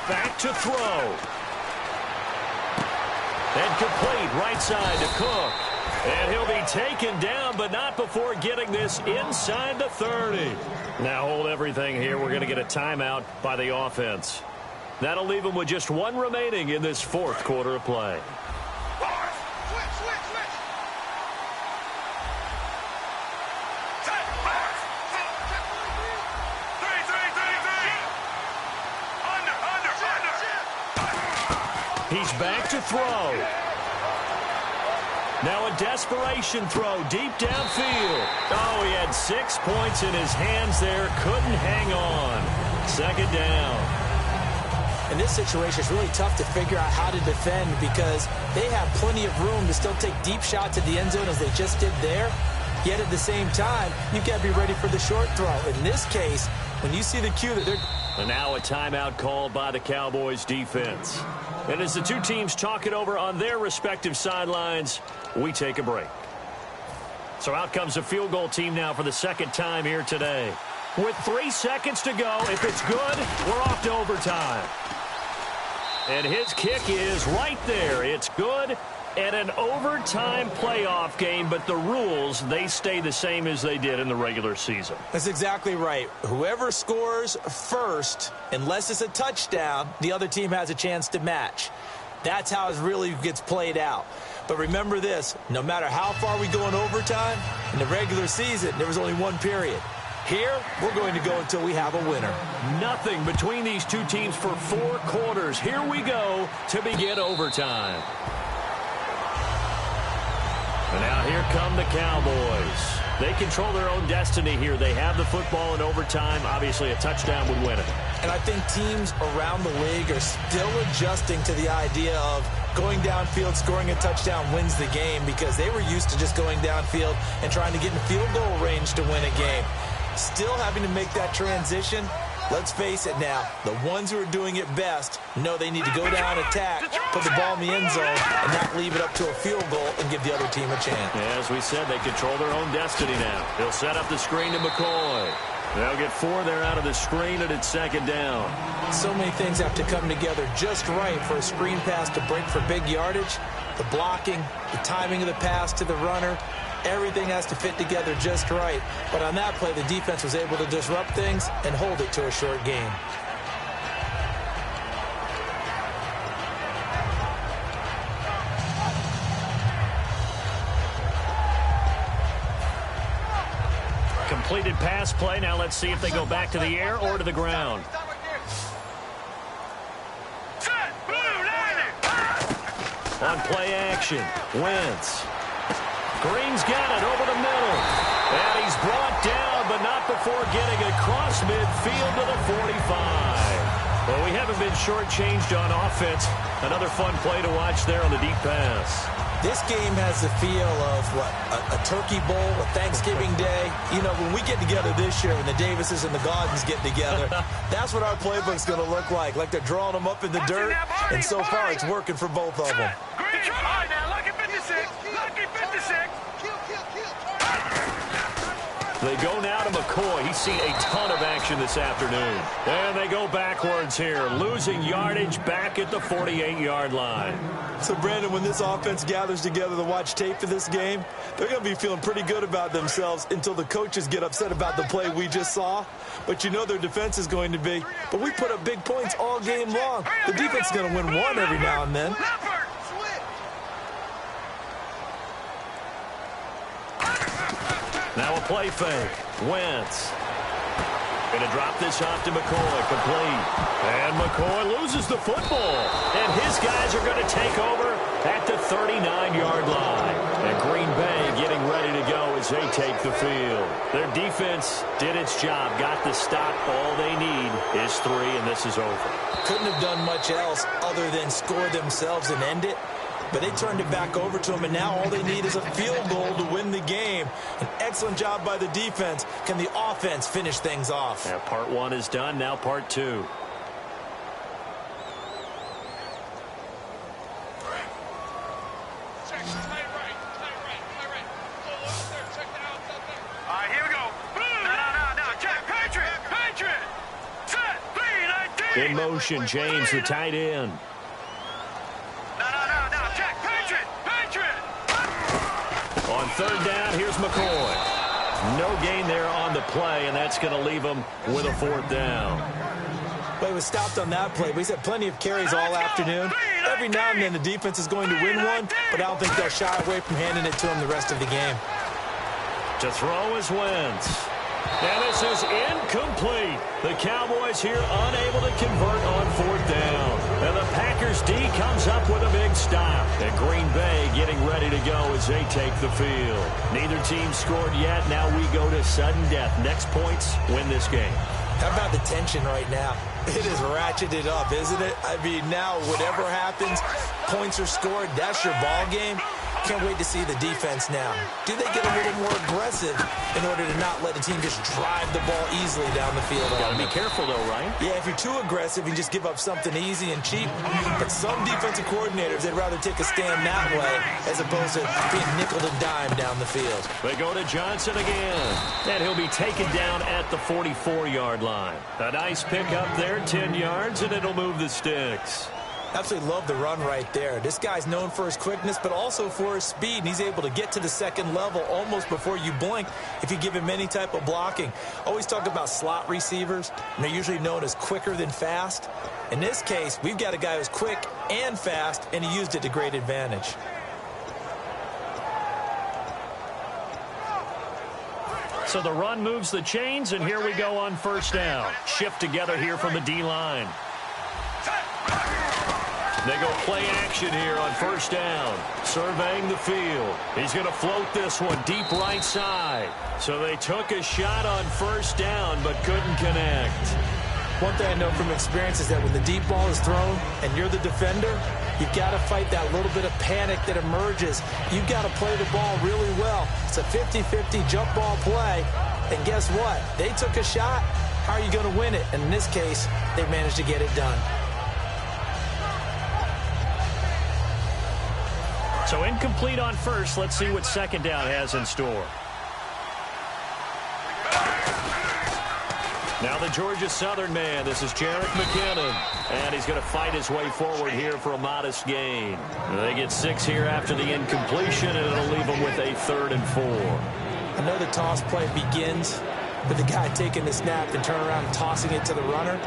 Back to throw. And complete right side to Cook. And he'll be taken down, but not before getting this inside the 30. Now hold everything here. We're going to get a timeout by the offense. That'll leave them with just one remaining in this fourth quarter of play. He's back to throw. Now a desperation throw deep downfield. Oh, he had 6 points in his hands there. Couldn't hang on. Second down. In this situation, it's really tough to figure out how to defend because they have plenty of room to still take deep shots at the end zone as they just did there. Yet at the same time, you've got to be ready for the short throw. In this case, when you see the cue that they're... And now a timeout called by the Cowboys defense. And as the two teams talk it over on their respective sidelines, we take a break. So out comes a field goal team now for the second time here today. With 3 seconds to go, if it's good, we're off to overtime. And his kick is right there. It's good at an overtime playoff game, but the rules, they stay the same as they did in the regular season. That's exactly right. Whoever scores first, unless it's a touchdown, the other team has a chance to match. That's how it really gets played out. But remember this, no matter how far we go in overtime, in the regular season, there was only one period. Here, we're going to go until we have a winner. Nothing between these two teams for 4 quarters. Here we go to begin overtime. And now here come the Cowboys. They control their own destiny here. They have the football in overtime. Obviously, a touchdown would win it. And I think teams around the league are still adjusting to the idea of going downfield, scoring a touchdown wins the game because they were used to just going downfield and trying to get in field goal range to win a game. Still having to make that transition. Let's face it now, the ones who are doing it best know they need to go down, attack, put the ball in the end zone, and not leave it up to a field goal and give the other team a chance. As we said, they control their own destiny now. They'll set up the screen to McCoy. They'll get 4 there out of the screen, and it's second down. So many things have to come together just right for a screen pass to break for big yardage. The blocking, the timing of the pass to the runner, everything has to fit together just right. But on that play, the defense was able to disrupt things and hold it to a short game. Completed pass play. Now let's see if they go back to the air or to the ground. On play action, Wentz. Green's got it over the middle. And he's brought down, but not before getting across midfield to the 45. Well, we haven't been shortchanged on offense. Another fun play to watch there on the deep pass. This game has the feel of, what, a turkey bowl, a Thanksgiving day. You know, when we get together this year, when the Davises and the Gaudens get together, that's what our playbook's going to look like they're drawing them up in the dirt, and so far it's working for both of them. They go now to McCoy. He's seen a ton of action this afternoon. And they go backwards here, losing yardage back at the 48-yard line. So, Brandon, when this offense gathers together to watch tape for this game, they're going to be feeling pretty good about themselves until the coaches get upset about the play we just saw. But you know their defense is going to be. But we put up big points all game long. The defense is going to win one every now and then. Now a play fake. Wentz. Going to drop this off to McCoy. Complete. And McCoy loses the football. And his guys are going to take over at the 39-yard line. And Green Bay getting ready to go as they take the field. Their defense did its job. Got the stop. All they need is 3, and this is over. Couldn't have done much else other than score themselves and end it. But they turned it back over to them, and now all they need is a field goal to win the game. An excellent job by the defense. Can the offense finish things off? Yeah, part 1 is done. Now part 2. In motion, James, the tight end. third down. Here's McCoy. No gain there on the play, and that's going to leave him with a fourth down. But he was stopped on that play. But he's had plenty of carries all afternoon. Every now and then the defense is going to win one, but I don't think they'll shy away from handing it to him the rest of the game. To throw is Wentz. And this is incomplete. The Cowboys here unable to convert on fourth down. And the Packers D comes up with a big stop. And Green Bay getting ready to go as they take the field. Neither team scored yet. Now we go to sudden death. Next points win this game. How about the tension right now? It is ratcheted up, isn't it? I mean, now whatever happens, points are scored. That's your ball game. Can't wait to see the defense now. Do they get a little more aggressive in order to not let the team just drive the ball easily down the field? Got to be careful, though, right? Yeah, if you're too aggressive, you just give up something easy and cheap. But some defensive coordinators, they'd rather take a stand that way as opposed to being nickel and dime down the field. They go to Johnson again. And he'll be taken down at the 44-yard line. A nice pickup there, 10 yards, and it'll move the sticks. Absolutely love the run right there. This guy's known for his quickness, but also for his speed. And he's able to get to the second level almost before you blink if you give him any type of blocking. Always talk about slot receivers, and they're usually known as quicker than fast. In this case, we've got a guy who's quick and fast, and he used it to great advantage. So the run moves the chains, and here we go on first down. Shift together here from the D-line. They go play action here on first down. Surveying the field. He's going to float this one deep right side. So they took a shot on first down but couldn't connect. One thing I know from experience is that when the deep ball is thrown and you're the defender, you've got to fight that little bit of panic that emerges. You've got to play the ball really well. It's a 50-50 jump ball play. And guess what? They took a shot. How are you going to win it? And in this case, they managed to get it done. So incomplete on first. Let's see what second down has in store. Now the Georgia Southern man. This is Jerick McKinnon. And he's going to fight his way forward here for a modest gain. They get 6 here after the incompletion, and it'll leave them with a 3rd and 4. I know the toss play begins with the guy taking the snap and turn around and tossing it to the runner.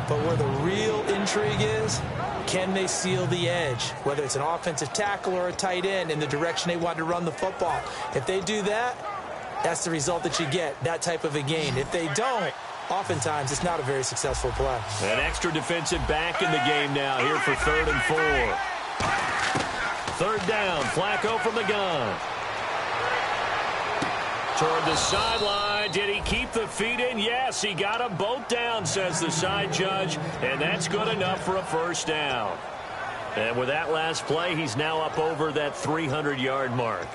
But where the real intrigue is, can they seal the edge, whether it's an offensive tackle or a tight end, in the direction they want to run the football? If they do that, that's the result that you get, that type of a gain. If they don't, oftentimes it's not a very successful play. An extra defensive back in the game now here for 3rd and 4. 3rd down, Flacco from the gun. Toward the sideline. Did he keep the feet in? Yes, he got them both down, says the side judge, and that's good enough for a first down. And with that last play, he's now up over that 300-yard mark.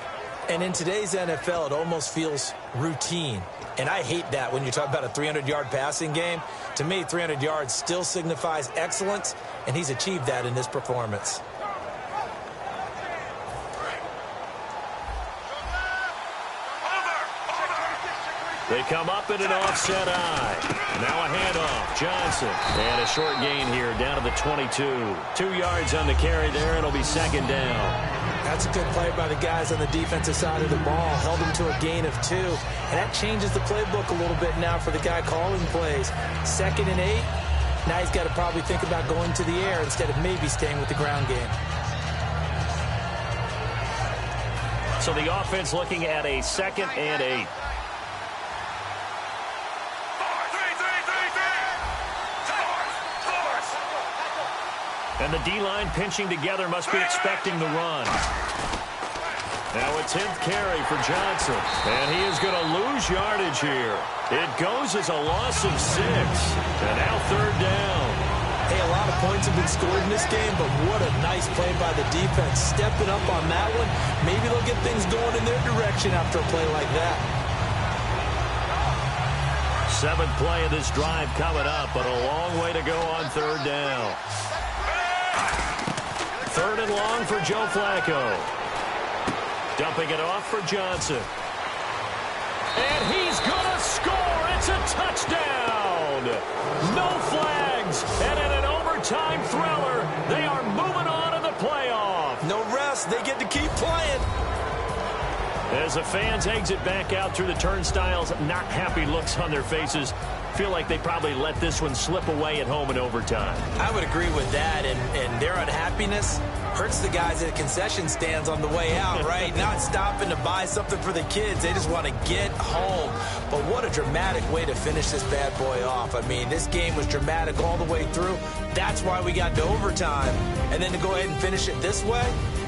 And in today's NFL, it almost feels routine. And I hate that when you talk about a 300-yard passing game. To me, 300 yards still signifies excellence, and he's achieved that in this performance. They come up in an offset eye. Now a handoff. Johnson. And a short gain here down to the 22. 2 yards on the carry there. It'll be second down. That's a good play by the guys on the defensive side of the ball. Held him to a gain of 2. And that changes the playbook a little bit now for the guy calling plays. 2nd and 8. Now he's got to probably think about going to the air instead of maybe staying with the ground game. So the offense looking at a 2nd and 8. And the D-line pinching together, must be expecting the run. Now a 10th carry for Johnson. And he is going to lose yardage here. It goes as a loss of 6. And now 3rd down. Hey, a lot of points have been scored in this game, but what a nice play by the defense. Stepping up on that one. Maybe they'll get things going in their direction after a play like that. 7th play of this drive coming up, but a long way to go on 3rd down. 3rd and long for Joe Flacco. Dumping it off for Johnson. And he's going to score. It's a touchdown. No flags. And in an overtime thriller, they are moving on in the playoff. No rest. They get to keep playing. As the fans exit back out through the turnstiles, not happy looks on their faces. Feel like they probably let this one slip away at home in overtime. I would agree with that, and their unhappiness hurts the guys at the concession stands on the way out, right? Not stopping to buy something for the kids. They just want to get home. But what a dramatic way to finish this bad boy off. I mean, this game was dramatic all the way through. That's why we got to overtime. And then to go ahead and finish it this way,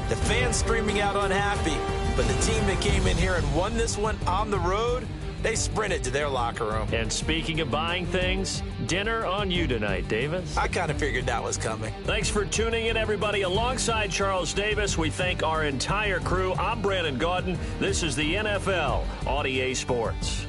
the fans screaming out unhappy. But the team that came in here and won this one on the road, they sprinted to their locker room. And speaking of buying things, dinner on you tonight, Davis. I kind of figured that was coming. Thanks for tuning in, everybody. Alongside Charles Davis, we thank our entire crew. I'm Brandon Gaudin. This is the NFL on EA Sports.